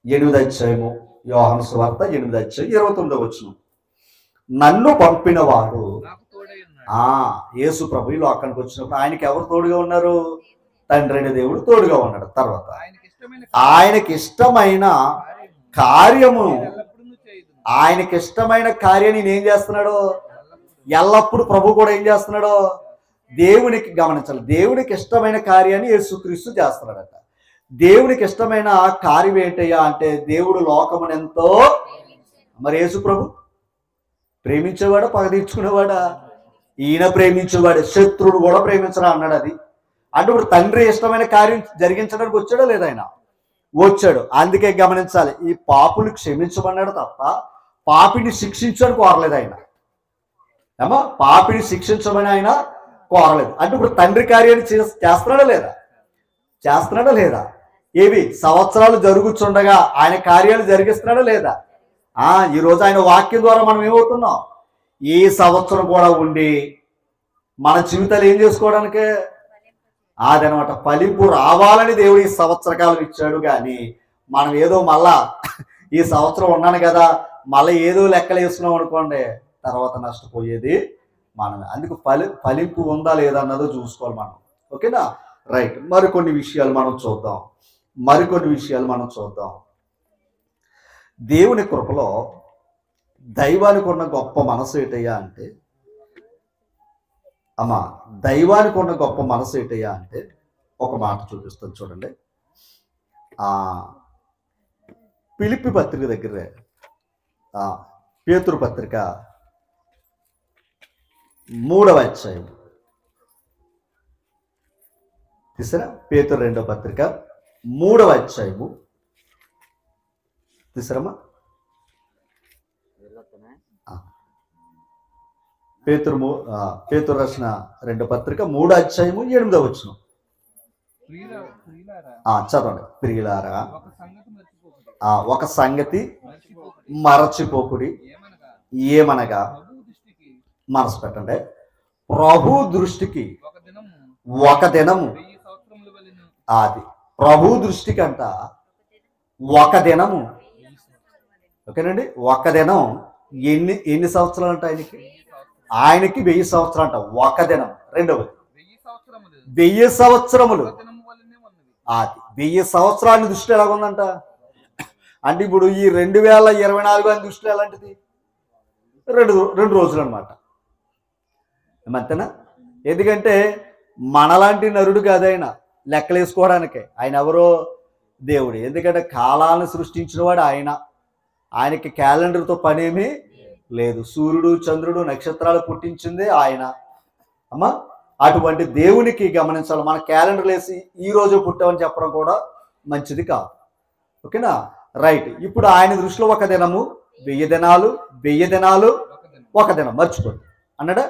8వ అధ్యాయము. యోహాను సువార్త 8వ అధ్యాయం 29వ వచనం. నన్ను పంపిన వాడు, యేసు ప్రభు ఈ లోకానికి వచ్చినప్పుడు ఆయనకి ఎవరు తోడుగా ఉన్నారు? తండ్రి అయిన దేవుడు తోడుగా ఉన్నాడు. తర్వాత ఆయనకి ఇష్టమైన కార్యము, ఆయనకి ఇష్టమైన కార్యాన్ని నేను చేస్తున్నాడు ఎల్లప్పుడు. ప్రభు కూడా ఏం చేస్తున్నాడు? దేవునికి, గమనించాలి, దేవునికి ఇష్టమైన కార్యాన్ని యేసుక్రీస్తు చేస్తున్నాడట. దేవునికి ఇష్టమైన కార్యం ఏంటయ్యా అంటే, దేవుడు లోకమును ఎంతో, మరి యేసు ప్రభు ప్రేమించేవాడా పగ తీర్చుకునేవాడా? ఈయన ప్రేమించేవాడు, శత్రుడు కూడా ప్రేమించరా అన్నాడు. అది అంటే ఇప్పుడు తండ్రి ఇష్టమైన కార్యం జరిగించడానికి వచ్చాడా లేదా? ఆయన వచ్చాడు. అందుకే గమనించాలి, ఈ పాపులు క్షమించమన్నాడు తప్ప పాపిని శిక్షించడానికి కోరలేదు ఆయన. ఏమో పాపిని శిక్షించమని ఆయన కోరలేదు. అంటే ఇప్పుడు తండ్రి కార్యాన్ని చేస్తున్నాడా లేదా? చేస్తున్నాడా లేదా? ఏవి సంవత్సరాలు జరుగుతుండగా ఆయన కార్యాలు జరిగిస్తున్నాడా లేదా? ఈరోజు ఆయన వాక్యం ద్వారా మనం ఏమవుతున్నాం? ఈ సంవత్సరం కూడా ఉండి మన జీవితాలు ఏం చేసుకోవడానికే అదనమాట, ఫలింపు రావాలని దేవుడు ఈ సంవత్సర కాలం ఇచ్చాడు. కానీ మనం ఏదో మళ్ళా ఈ సంవత్సరం ఉన్నాను కదా మళ్ళీ ఏదో లెక్కలు వేసుకున్నాం అనుకోండి, తర్వాత నష్టపోయేది మనమే. అందుకు ఫలింపు ఉందా లేదా అన్నదో చూసుకోవాలి మనం. ఓకేనా? రైట్. మరికొన్ని విషయాలు మనం చూద్దాం. దేవుని కృపలో దైవానికి ఉన్న గొప్ప మనసు ఏంటయ్యా అంటే, దైవానికి ఉన్న గొప్ప మనసు ఏంటయ్యా అంటే, ఒక మాట చూపిస్తాను చూడండి. ఫిలిప్పి పత్రిక దగ్గరే, పేతురు పత్రిక 3వ అధ్యాయం తీసారా? పేతురు 2వ పత్రిక 3వ అధ్యాయము తీసారమ్మా? పేతురు రాసిన 2వ పత్రిక 3వ అధ్యాయము 8వ వచనం చదవండి. ప్రియులారా, ఒక సంగతి మరచిపోకుడి, ఏమనగా, మనసు పెట్టండి, ప్రభు దృష్టికి ఒక దినము, అది ప్రభు దృష్టికి అంట ఒక దినము. ఓకేనండి? ఒక దినం ఎన్ని సంవత్సరాలు అంట? ఆయనకి 1000 సంవత్సరాలు అంట ఒక దినం. రెండవది 1000 సంవత్సరములు. అది 1000 సంవత్సరాల దృష్టి ఎలాగుందంట అంటే, ఇప్పుడు ఈ 2024 అని దృష్టిలో ఎలాంటిది? రెండు రోజులు అనమాట. అంతేనా? ఎందుకంటే మనలాంటి నరుడు కాదు ఆయన, లెక్కలు వేసుకోవడానికే. ఆయన ఎవరో దేవుడు. ఎందుకంటే కాలాలను సృష్టించిన వాడు ఆయన. ఆయనకి క్యాలెండర్తో పనేమీ లేదు. సూర్యుడు, చంద్రుడు, నక్షత్రాలు పుట్టించిందే ఆయన. అటువంటి దేవునికి గమనించాలి, మన క్యాలెండర్ వేసి ఈ రోజు పుట్టామని చెప్పడం కూడా మంచిది కాదు. ఓకేనా? రైట్. ఇప్పుడు ఆయన దృష్టిలో ఒక దినము 1000 దినాలు, 1000 దినాలు ఒక దినం. మర్చిపోండి అన్నాడా?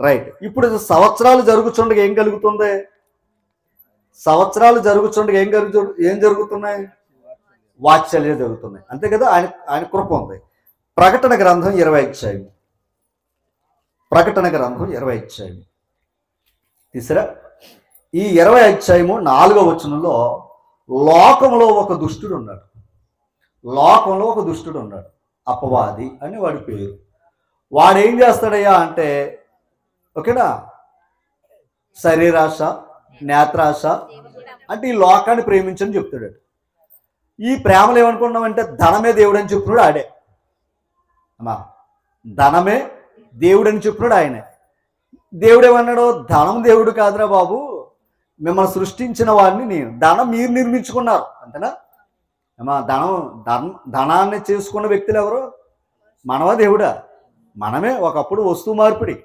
రైట్. ఇప్పుడు సంవత్సరాలు జరుగుతుండగా ఏం కలుగుతుంది? సంవత్సరాలు జరుగుతుండగా ఏం జరుగుతున్నాయి? వాత్సల్యం జరుగుతున్నాయి. అంతే కదా? ఆయన కృప ఉంది. ప్రకటన గ్రంథం 20వ అధ్యాయం. ప్రకటన గ్రంథం 20వ అధ్యాయం తీసారా? ఈ 20వ అధ్యాయము 4వ వచనంలో లోకంలో ఒక దుష్టుడు ఉన్నాడు. లోకంలో ఒక దుష్టుడు ఉన్నాడు, అపవాది అని వాడి పేరు. వాడు ఏం చేస్తాడయ్యా అంటే, ఓకేనా, శరీరాశ, నేత్రాశ అంటే ఈ లోకాన్ని ప్రేమించని చెప్తాడు. ఈ ప్రేమలు ఏమనుకున్నామంటే ధనమే దేవుడు అని చెప్తున్నాడు ఆడే. అమ్మా, ధనమే దేవుడు అని చెప్పినాడు ఆయనే. దేవుడు ఏమన్నాడు? ధనం దేవుడు కాదురా బాబు, మిమ్మల్ని సృష్టించిన వాడిని నేను. ధనం మీరు నిర్మించుకున్నారు అంతేనా? అమ్మా, ధనాన్ని చేసుకున్న వ్యక్తులు ఎవరు? మనవా దేవుడా? మనమే. ఒకప్పుడు వస్తువు మార్పిడి,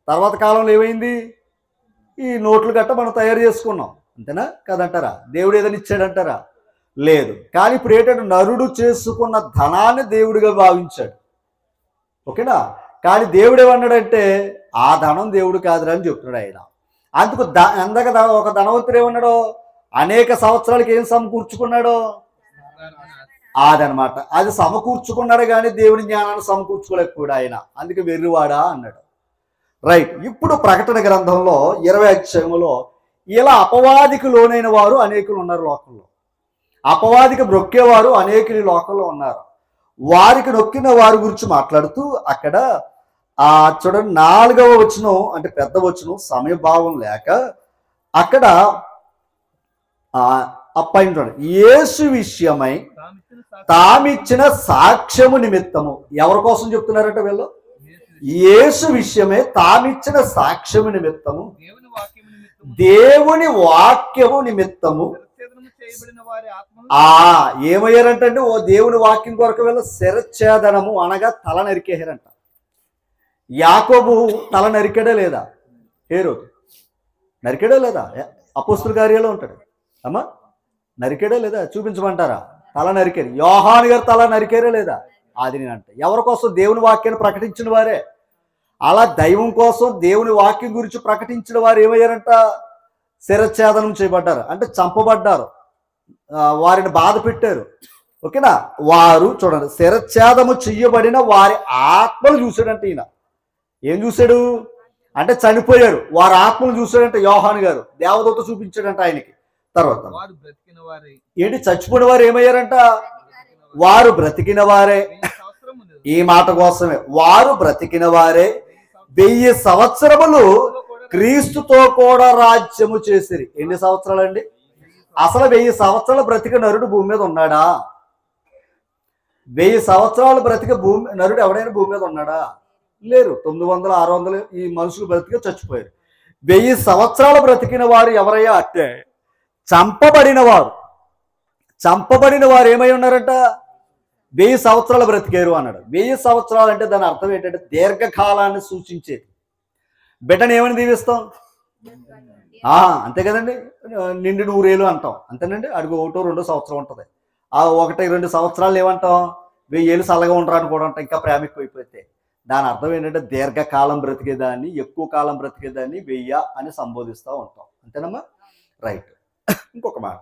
తర్వాత కాలంలో ఏమైంది? ఈ నోట్లు గట్ట మనం తయారు చేసుకున్నాం అంతేనా కదంటారా? దేవుడు ఏదైనా ఇచ్చాడంటారా? లేదు. కానీ ఇప్పుడు ఏంటంటే నరుడు చేసుకున్న ధనాన్ని దేవుడిగా భావించాడు. ఓకేనా? కానీ దేవుడు ఏమన్నాడంటే ఆ ధనం దేవుడు కాదురా అని చెప్తున్నాడు ఆయన. అందుకు అందాక ఒక ధనవంతుడు ఏమన్నాడు? అనేక సంవత్సరాలకి ఏం సమకూర్చుకున్నాడు? అదనమాట. అది సమకూర్చుకున్నాడు కానీ దేవుని జ్ఞానాన్ని సమకూర్చుకోలేకపోయాడు ఆయన. అందుకే వెర్రివాడా అన్నాడు. రైట్. ఇప్పుడు ప్రకటన గ్రంథంలో 20వ అధ్యాయంలో ఇలా అపవాదికి లోనైన వారు అనేకులు ఉన్నారు లోకంలో. అపవాదికి మొక్కేవారు అనేకులు లోకంలో ఉన్నారు. వారికి నొక్కిన వారి గురించి మాట్లాడుతూ అక్కడ చూడండి 4వ వచనం, అంటే పెద్ద వచనం, సమయభావం లేక అక్కడ అప్పాయిని చూడండి. యేసు విషయమై తామిచ్చిన సాక్ష్యము నిమిత్తము. ఎవరి కోసం చెప్తున్నారట వీళ్ళు? యేసు విషయమే తామిచ్చిన సాక్ష్యము నిమిత్తము, దేవుని వాక్యము నిమిత్తము ఏమయ్యారంటే ఓ దేవుని వాక్యం కొరకు వీళ్ళు శిరచ్ఛేదనము అనగా తల నరికేశారంట. యాకోబు తల నరికాడే లేదా? హేరోదు నరికాడే లేదా? అపోస్తుల కార్యాల్లో ఉంటాడు. అమ్మా, నరికాడే లేదా? చూపించమంటారా? తల నరికారు. యోహాను గారు తల నరికారే లేదా? అది నేనంటే ఎవరి కోసం? దేవుని వాక్యాన్ని ప్రకటించిన వారే. అలా దైవం కోసం దేవుని వాక్యం గురించి ప్రకటించిన వారు ఏమయ్యారంట? శిరచ్ఛేదనం చేయబడ్డారు, అంటే చంపబడ్డారు, వారిని బాధ పెట్టారు. ఓకేనా? వారు చూడండి, శిరచ్ఛేదము చెయ్యబడిన వారి ఆత్మలు చూశాడంటే ఈయన. ఏం చూశాడు అంటే చనిపోయారు, వారి ఆత్మలు చూశాడంటే యోహాను గారు. దేవదూత చూపించాడంట ఆయనకి. తర్వాత ఏంటి? చచ్చిపోయిన వారు ఏమయ్యారంట? వారు బ్రతికిన వారే. ఈ మాట కోసమే వారు బ్రతికిన వారే 1000 సంవత్సరములు క్రీస్తుతో కూడా రాజ్యము చేసిరి. ఎన్ని సంవత్సరాలండి? అసలు 1000 సంవత్సరాలు బ్రతిక నరుడు భూమి మీద ఉన్నాడా? 1000 సంవత్సరాలు బ్రతిక నరుడు ఎవడైనా భూమి మీద ఉన్నాడా? లేరు. 900, 600 ఈ మనుషులు బ్రతిక చచ్చిపోయారు. 1000 సంవత్సరాలు బ్రతికిన వారు ఎవరయ్యా అంటే చంపబడిన వారు. చంపబడిన వారు ఏమై ఉన్నారంట? 1000 సంవత్సరాలు బ్రతికారు అన్నాడు. 1000 సంవత్సరాలు అంటే దాని అర్థం ఏంటంటే దీర్ఘకాలాన్ని సూచించేది. బిడ్డను ఏమని దీవిస్తాం? అంతే కదండి. నిండి 100 ఏళ్ళు అంటాం అంతేనండి. అడుగు 1, 2 సంవత్సరం ఉంటుంది. ఆ 1, 2 సంవత్సరాలు ఏమంటాం? 1000 ఏళ్ళు చల్లగా ఉండరాని కూడా అంటాం, ఇంకా ప్రేమ ఎక్కువైపోతే. దాని అర్థం ఏంటంటే దీర్ఘకాలం బ్రతికేదాన్ని, ఎక్కువ కాలం బ్రతికేదాన్ని 1000 అని సంబోధిస్తూ ఉంటాం. అంతేనమ్మా? రైట్. ఇంకొక మాట,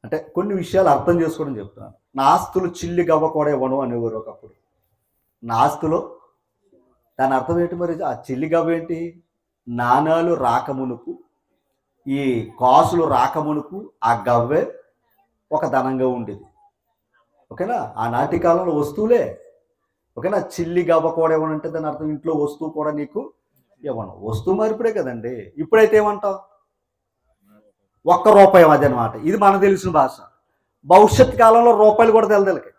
అంటే కొన్ని విషయాలు అర్థం చేసుకోవడం చెప్తున్నాను. నాస్తులు చిల్లి గవ్వ కూడా ఇవ్వను అనేవారు ఒకప్పుడు. నాస్తులు దాని అర్థం ఏంటి మరి? ఆ చిల్లి గవ్వ ఏంటి? నాణాలు రాకమునుపు, ఈ కాసులు రాకమునుపు ఆ గవ్వే ఒక ధనంగా ఉండేది. ఓకేనా? ఆనాటి కాలంలో వస్తువులే. ఓకేనా? చిల్లి గవ్వ కూడా ఇవ్వనంటే దాని అర్థం ఇంట్లో వస్తువు కూడా నీకు ఇవ్వను. వస్తువు మార్పిడే కదండి. ఇప్పుడైతే ఏమంటావు? ₹1 అది అనమాట. ఇది మనకు తెలిసిన భాష. భవిష్యత్ కాలంలో రూపాయలు కూడా తెలదలకి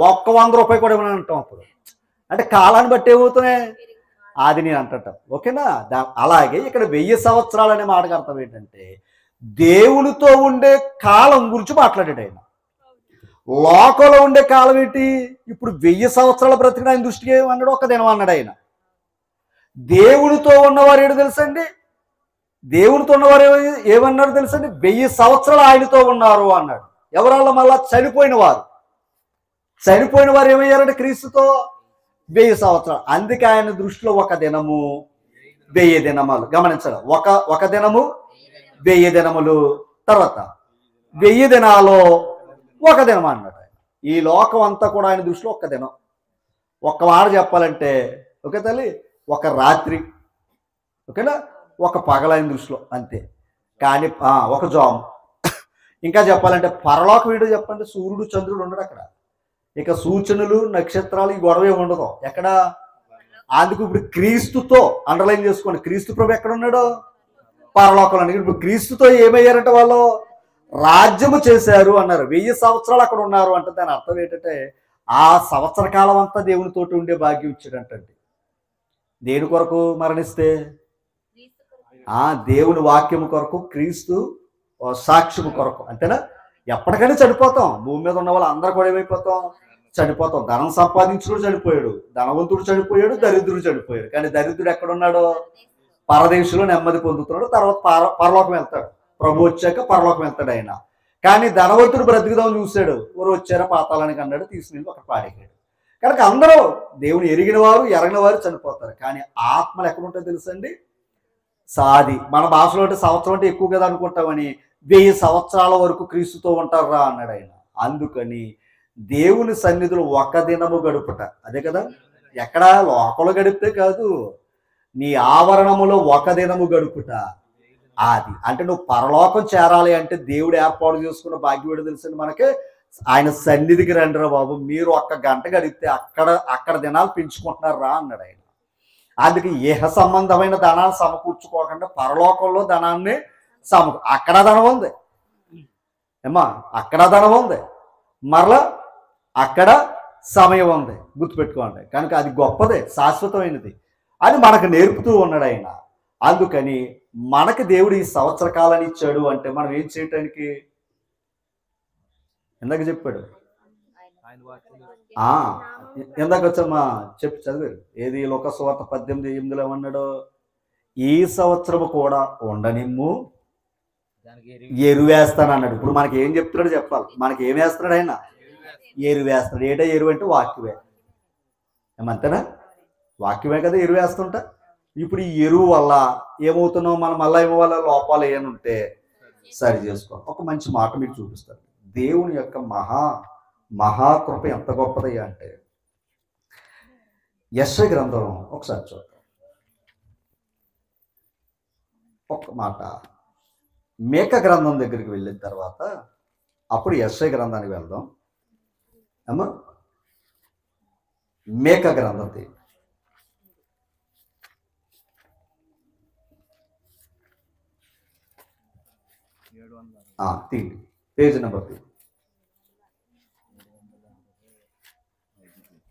₹100 కూడా ఇవ్వని అంటాం అప్పుడు. అంటే కాలాన్ని బట్టి ఏమవుతున్నాయి అది నేను అంటట. ఓకేనా? అలాగే ఇక్కడ 1000 సంవత్సరాలు అనే మాటకు అర్థం ఏంటంటే దేవునితో ఉండే కాలం గురించి మాట్లాడాడు ఆయన. లోకంలో ఉండే కాలం ఏంటి? ఇప్పుడు 1000 సంవత్సరాల బ్రతికిన ఆయన దృష్టికి ఏమన్నాడు? ఒక దినం అన్నాడు ఆయన. దేవునితో ఉన్నవారు ఏంటో తెలుసండి? దేవునితో ఉన్నవారు ఏమన్నారు తెలుసండి? 1000 సంవత్సరాలు ఆయనతో ఉన్నారు అన్నాడు. ఎవరాళ్ళు? మళ్ళా చనిపోయిన వారు. చనిపోయిన వారు ఏమయ్యారంటే క్రీస్తుతో 1000 సంవత్సరాలు. అందుకే ఆయన దృష్టిలో ఒక దినము 1000 దినములు. గమనించాలి, ఒక దినము 1000 దినములు. తర్వాత 1000 దినాలు ఒక దినం అన్నాడు. ఈ లోకం అంతా కూడా ఆయన దృష్టిలో ఒక్క దినం. ఒక్క మాట చెప్పాలంటే ఓకే తల్లి, ఒక రాత్రి. ఓకేనా? ఒక పగలైన దృష్టిలో అంతే. కానీ ఒక జాము. ఇంకా చెప్పాలంటే పరలోక వీడియో చెప్పండి, సూర్యుడు చంద్రుడు ఉండడు అక్కడ. ఇక సూచనలు నక్షత్రాలు ఈ గొడవే ఉండదు ఎక్కడ. అందుకు ఇప్పుడు క్రీస్తుతో అండర్లైన్ చేసుకోండి. క్రీస్తు ప్రభు ఎక్కడ ఉన్నాడు? పరలోకంలో. ఇప్పుడు క్రీస్తుతో ఏమయ్యారంటే వాళ్ళు రాజ్యము చేశారు అన్నారు. 1000 సంవత్సరాలు అక్కడ ఉన్నారు అంటే దాని అర్థం ఏంటంటే ఆ సంవత్సర కాలం అంతా దేవునితోటి ఉండే భాగ్యం ఇచ్చాడంటండి. దేని కొరకు మరణిస్తే దేవుని వాక్యము కొరకు, క్రీస్తు సాక్ష్యము కొరకు. అంతేనా? ఎప్పటికైనా చనిపోతాం. భూమి మీద ఉన్న వాళ్ళు అందరూ కూడా ఏమైపోతాం? చనిపోతాం. ధనం సంపాదించుడు చనిపోయాడు, ధనవంతుడు చనిపోయాడు, దరిద్రుడు చనిపోయాడు. కానీ దరిద్రుడు ఎక్కడున్నాడో? పరదేశంలో నెమ్మది పొందుతున్నాడు. తర్వాత పరలోకం వెళ్తాడు. ప్రభు వచ్చాక పరలోకం వెళ్తాడు ఆయన. కానీ ధనవంతుడు బ్రతుకుదాం చూశాడు. ఊరు వచ్చారా పాతాళానికి అన్నాడు, తీసుకుని అక్కడ పాడేశాడు. కనుక అందరూ దేవుని ఎరిగిన వారు, ఎరగిన వారు చనిపోతారు. కానీ ఆత్మలు ఎక్కడ ఉంటాయో తెలుసండి? సాది మన భాషలో అంటే సంవత్సరం అంటే ఎక్కువ కదా అనుకుంటామని 1000 సంవత్సరాల వరకు క్రీస్తుతో ఉంటారా అన్నాడు ఆయన. అందుకని దేవుని సన్నిధిలో ఒక దినము గడుపుట, అదే కదా. ఎక్కడ లోకంలో గడిపితే కాదు, నీ ఆవరణములో ఒక దినము గడుపుట. అది అంటే నువ్వు పరలోకం చేరాలి అంటే దేవుడు ఏర్పాటు చేసుకున్న భాగ్యుడు తెలుసండి మనకి. ఆయన సన్నిధికి రండిరా బాబు, మీరు 1 గంట గడిపితే అక్కడ దినాలు పెంచుకుంటున్నారా అన్నాడు ఆయన. అందుకే ఇహ సంబంధమైన ధనాన్ని సమకూర్చుకోకుండా పరలోకంలో ధనాన్ని అక్కడ ధనం ఉంది ఏమా, అక్కడ ధనం ఉంది, మరలా అక్కడ సమయం ఉంది. గుర్తుపెట్టుకోండి. కనుక అది గొప్పదే, శాశ్వతమైనది. అది మనకు నేర్పుతూ ఉన్నాడు ఆయన. అందుకని మనకి దేవుడు ఈ సంవత్సర కాలాన్ని ఇచ్చాడు అంటే మనం ఏం చేయటానికి? ఇందాక చెప్పాడు, ఇందాక వచ్చమ్మా చెప్పి చదివారు. ఏది? లోకసువార్త 18:8 ఏమన్నాడు? ఈ సంవత్సరము కూడా ఉండనిమ్ము, ఎరువేస్తాను అన్నాడు. ఇప్పుడు మనకి ఏం చెప్తున్నాడు చెప్పాలి. మనకి ఏం వేస్తున్నాడు ఆయన? ఎరువేస్తున్నాడు. ఏటా ఎరువు అంటే వాక్యమే. ఏమంతేనా? వాక్యమే కదా ఎరువు వేస్తుంటా. ఇప్పుడు ఈ ఎరువు వల్ల ఏమవుతున్నావు మనం? మళ్ళీ ఏమవ్వాలి? లోపాలు ఏమైనా ఉంటే సరి చేసుకోవాలి. ఒక మంచి మాట మీకు చూపిస్తాను. దేవుని యొక్క మహాకృప ఎంత గొప్పదయ్యా అంటే, యెషయా గ్రంథం ఒకసారి చూద్దాం. ఒక్క మాట మేక గ్రంథం దగ్గరికి వెళ్ళిన తర్వాత అప్పుడు యెషయా గ్రంథానికి వెళ్దాం అమ్మా. మేక గ్రంథం తీయండి, పేజ్ నెంబర్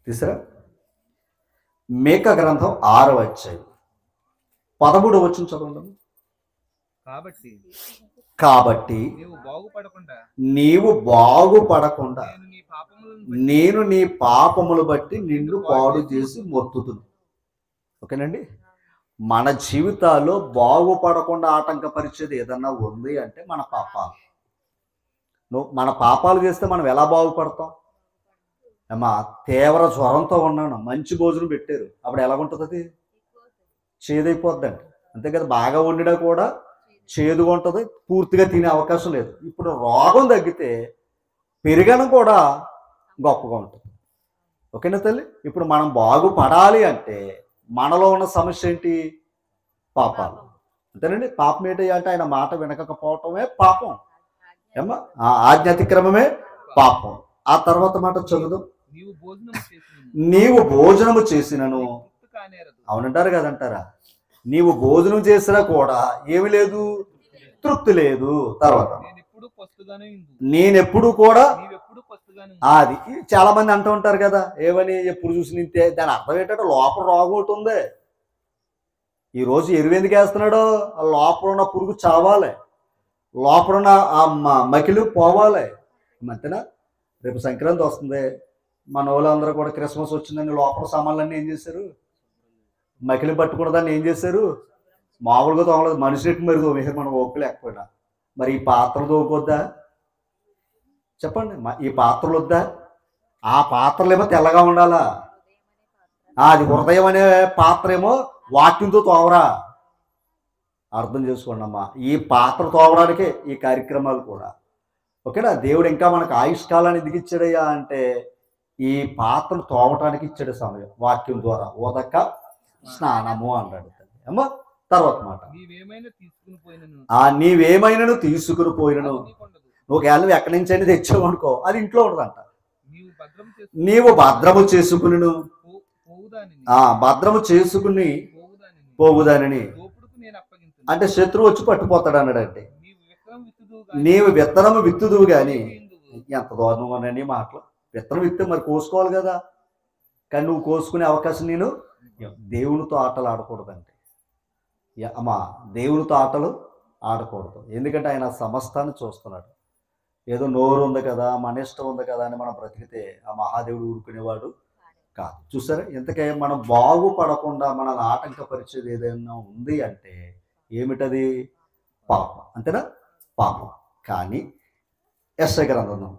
తీసరా. మేక గ్రంథం 6వ అధ్యాయం 13వ వచనం చదవండి. కాబట్టి నీవు బాగుపడకుండా నేను నీ పాపములు బట్టి నిన్ను పాడు చేసి మొత్తుతును. ఓకేనండి. మన జీవితాల్లో బాగుపడకుండా ఆటంకపరిచేది ఏదన్నా ఉంది అంటే మన పాపాలు. మన పాపాలు చేస్తే మనం ఎలా బాగుపడతాం? అమ్మా, తీవ్ర జ్వరంతో ఉన్నాను, మంచి భోజనం పెట్టారు, అప్పుడు ఎలాగుంటుంది? అది చేదైపోద్దండి. అంతే కదా. బాగా వండినా కూడా చేదుగా ఉంటుంది, పూర్తిగా తినే అవకాశం లేదు. ఇప్పుడు రోగం తగ్గితే పెరిగడం కూడా గొప్పగా ఉంటుంది. ఓకేనా తల్లి? ఇప్పుడు మనం బాగుపడాలి అంటే మనలో ఉన్న సమస్య ఏంటి? పాపాలు. అంతేనండి. పాపం ఏంటి అంటే ఆయన మాట వినకపోవటమే పాపం. ఏమ్మా, ఆజ్ఞాతిక్రమమే పాపం. ఆ తర్వాత మాట చదువుదాం. నీవు భోజనము చేసినను, అవునంటారు కదంటారా? నీవు భోజనం చేసినా కూడా ఏమి లేదు, తృప్తి లేదు. తర్వాత నేనెప్పుడు కూడా, అది చాలా మంది అంటూ ఉంటారు కదా, ఏమని? ఎప్పుడు చూసి నింతే. దాని అర్థం ఏంటంటే లోపల రోగం ఒకటి ఉంది. ఈరోజు ఎరువు ఎందుకు వేస్తున్నాడో? ఆ లోపల ఉన్న పురుగు చావాలి, లోపల ఉన్న ఆ మకిలి పోవాలి. అంతేనా? రేపు సంక్రాంతి వస్తుంది. మన వాళ్ళందరూ కూడా క్రిస్మస్ వచ్చిందని లోపల సామాన్లన్నీ ఏం చేశారు? మకిలి పట్టుకున్న దాన్ని ఏం చేశారు? మామూలుగా తోమలేదు, మనిషికి మరి తోమేశారు. మనం ఓపిక లేకపోయినా. మరి ఈ పాత్రలు తోముకొద్దా చెప్పండి? ఈ పాత్రలు వద్దా? ఆ పాత్రలు ఏమో తెల్లగా ఉండాలా? అది హృదయం అనే పాత్ర ఏమో వాక్యంతో తోవరా. అర్థం చేసుకోండి అమ్మా. ఈ పాత్ర తోవడానికే ఈ కార్యక్రమాలు కూడా. ఓకేనా? దేవుడు ఇంకా మనకు ఆయుష్కాలాన్ని దిగిచ్చాడయ్యా అంటే ఈ పాత్రలు తోవటానికి ఇచ్చాడు సమయం. వాక్యం ద్వారా ఉదక స్నానము అన్నాడు అమ్మా. తర్వాత మాట, నీవేమైనా తీసుకుని పోయినను, నువ్వు ఎక్కడి నుంచి అయినా తెచ్చావు అనుకో, అది ఇంట్లో ఉండదంట. నీవు భద్రము చేసుకుని, భద్రము చేసుకుని పోవుదానిని అంటే శత్రువు వచ్చి పట్టుపోతాడు అన్నాడంటే, నీవు విత్తనము విత్తుదువు కానీ, ఎంత దారుణం అనండి మాటలు. విత్తనం విత్తే మరి కోసుకోవాలి కదా, కానీ నువ్వు కోసుకునే అవకాశం నేను దేవునితో ఆటలు ఆడకూడదండి. అమ్మా, దేవునితో ఆటలు ఆడకూడదు. ఎందుకంటే ఆయన సమస్తాన్ని చూస్తున్నాడు. ఏదో నోరు ఉంది కదా, మన ఇష్టం ఉంది కదా అని మనం బ్రతికితే ఆ మహాదేవుడు ఊరుకునేవాడు కాదు. చూసారా, ఇంతకే మనం బాగుపడకుండా మనల్ని ఆటంకపరిచేది ఏదైనా ఉంది అంటే ఏమిటది? పాపం. అంతేనా? పాపం. కానీ యెషయా గ్రంథం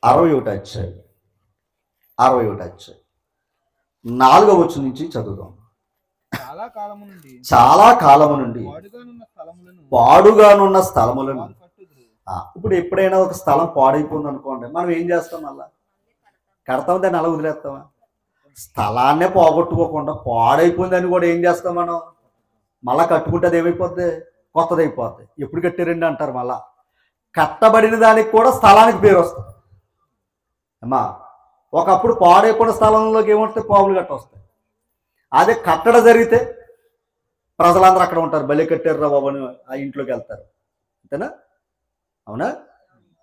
61 అధ్యాయం 4వ వచనం నుంచి చదువుదాం. చాలా కాలము నుండి పాడుగానున్న స్థలములను, ఇప్పుడు ఎప్పుడైనా ఒక స్థలం పాడైపోయింది అనుకోండి, మనం ఏం చేస్తాం? మళ్ళా కడతాం, దాన్ని అలా వదిలేస్తామా? స్థలాన్నే పోగొట్టుకోకుండా పాడైపోయిందని కూడా ఏం చేస్తాం మనం? మళ్ళా కట్టుకుంటే అది ఏమైపోద్ది? కొత్తది అయిపోద్ది. ఎప్పుడు కట్టారండి అంటారు. మళ్ళా కట్టబడిన దానికి కూడా స్థలానికి పేరు వస్తుంది. అమ్మా, ఒకప్పుడు పాడైపోయిన స్థలంలోకి ఏమొస్తాయి? పాములు గట్ట వస్తాయి. అదే కట్టడ జరిగితే ప్రజలందరూ అక్కడ ఉంటారు. బలి కట్టారు రా బాబు అని ఆ ఇంట్లోకి వెళ్తారు. అంతేనా? అవునా?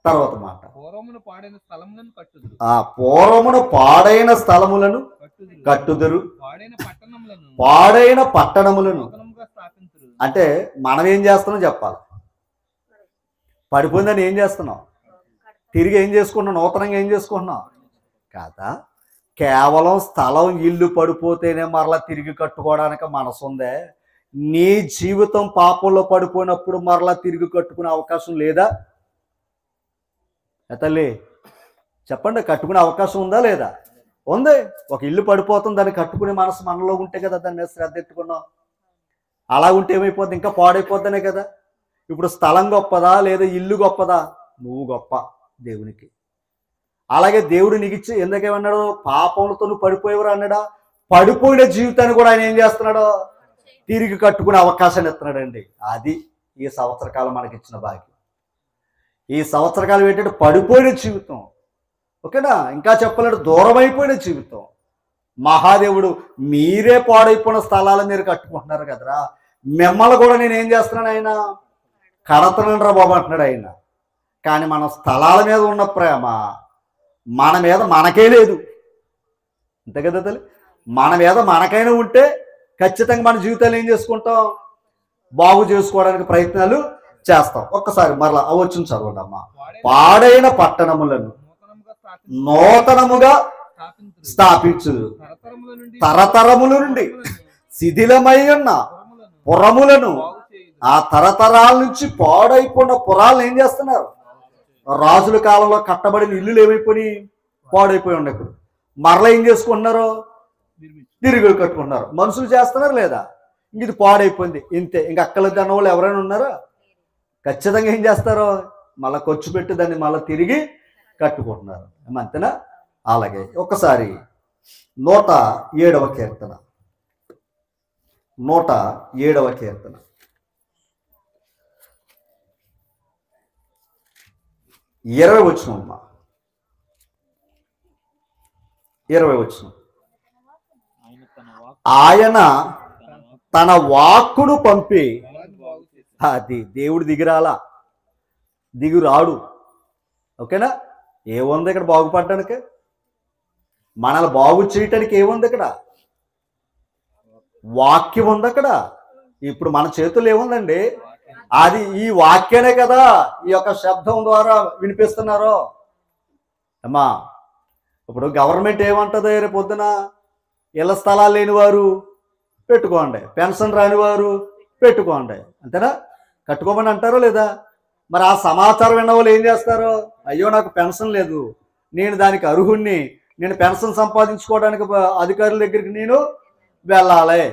తర్వాత మాట, పూర్వమున పాడైన స్థలములను కట్టుదురు, పాడైన పట్టణములను. అంటే మనం ఏం చేస్తున్నాం చెప్పాలి. పడిపోయిందని ఏం చేస్తున్నాం? తిరిగి ఏం చేసుకుంటున్నాం? నూతనంగా ఏం చేసుకుంటున్నాం కాదా? కేవలం స్థలం, ఇల్లు పడిపోతేనే మరలా తిరిగి కట్టుకోవడానికి మనసు ఉందే? నీ జీవితం పాపంలో పడిపోయినప్పుడు మరలా తిరిగి కట్టుకునే అవకాశం లేదా తల్లి? చెప్పండి, కట్టుకునే అవకాశం ఉందా లేదా? ఉంది. ఒక ఇల్లు పడిపోతుంది, దాన్ని కట్టుకునే మనసు మనలో ఉంటే కదా దాని మీద శ్రద్ధ ఎట్టుకున్నాం. అలా ఉంటే ఏమైపోద్ది? ఇంకా పాడైపోద్దనే కదా. ఇప్పుడు స్థలం గొప్పదా లేదా ఇల్లు గొప్పదా? నువ్వు గొప్ప దేవునికి. అలాగే దేవుడు నీకు ఇచ్చి ఎందుకేమన్నాడు? పాపంతో నువ్వు పడిపోయేవారు అన్నాడా? పడిపోయిన జీవితాన్ని కూడా ఆయన ఏం చేస్తున్నాడు? తిరిగి కట్టుకునే అవకాశాన్ని ఇస్తున్నాడండి. అది ఈ సంవత్సర కాలం మనకి ఇచ్చిన భాగ్యం. ఈ సంవత్సర కాలం ఏంటంటే పడిపోయిన జీవితం. ఓకేనా? ఇంకా చెప్పలేడు, దూరం అయిపోయిన జీవితం. మహాదేవుడు మీరే పాడైపోయిన స్థలాలు మీరు కట్టుకుంటున్నారు కదరా, మిమ్మల్ని కూడా నేను ఏం చేస్తున్నాను? ఆయన కడతనండి రా బాబు అంటున్నాడు ఆయన. కానీ మన స్థలాల మీద ఉన్న ప్రేమ మన మీద మనకే లేదు. అంతే కదా తల్లి? మన మీద మనకైనా ఉంటే ఖచ్చితంగా మన జీవితాలు ఏం చేసుకుంటాం? బాగు చేసుకోవడానికి ప్రయత్నాలు చేస్తాం. ఒక్కసారి మరలా అవచ్చును చదవండి అమ్మా. పాడైన పట్టణములను నూతనముగా స్థాపించు, తరతరముల నుండి శిథిలమై ఉన్న పురములను, ఆ తరతరాల నుంచి పాడైపోయిన పురాలను ఏం చేస్తున్నారు? రాజుల కాలంలో కట్టబడిన ఇల్లులు ఏమైపోయి పాడైపోయి ఉన్నాయి. ఇప్పుడు మరలా ఏం చేసుకుంటున్నారు? తిరిగి కట్టుకుంటున్నారు. మనుషులు చేస్తున్నారు లేదా? ఇంక ఇది పాడైపోయింది ఇంతే, ఇంక అక్కలకి అన్న వాళ్ళు ఎవరైనా ఉన్నారా? ఖచ్చితంగా ఏం చేస్తారో? మళ్ళీ ఖర్చు పెట్టి దాన్ని మళ్ళీ తిరిగి కట్టుకుంటున్నారు. అంతేనా? అలాగే ఒకసారి 107వ కీర్తన 20 వచనం అమ్మా. 20 వచనం. ఆయన తన వాక్కును పంపి, అది దేవుడు దిగురాడు. ఓకేనా? ఏముంది ఇక్కడ బాగుపడడానికి? మనల్ని బాగు చేయటానికి ఏముంది ఇక్కడ? వాక్యం ఉంది అక్కడ. ఇప్పుడు మన చేతుల్లో ఏముందండి? అది ఈ వాక్యనే కదా ఈ యొక్క శబ్దం ద్వారా వినిపిస్తున్నారు. అమ్మా, ఇప్పుడు గవర్నమెంట్ ఏమంటది? రేపు పొద్దున ఇళ్ల స్థలాలు లేని వారు పెట్టుకోండి, పెన్షన్ రాని వారు పెట్టుకోండి. అంతేనా? కట్టుకోమని అంటారో లేదా? మరి ఆ సమాచారం విన్న వాళ్ళు ఏం చేస్తారు? అయ్యో నాకు పెన్షన్ లేదు, నేను దానికి అర్హుణ్ణి, నేను పెన్షన్ సంపాదించుకోవడానికి అధికారుల దగ్గరికి నేను వెళ్ళాలి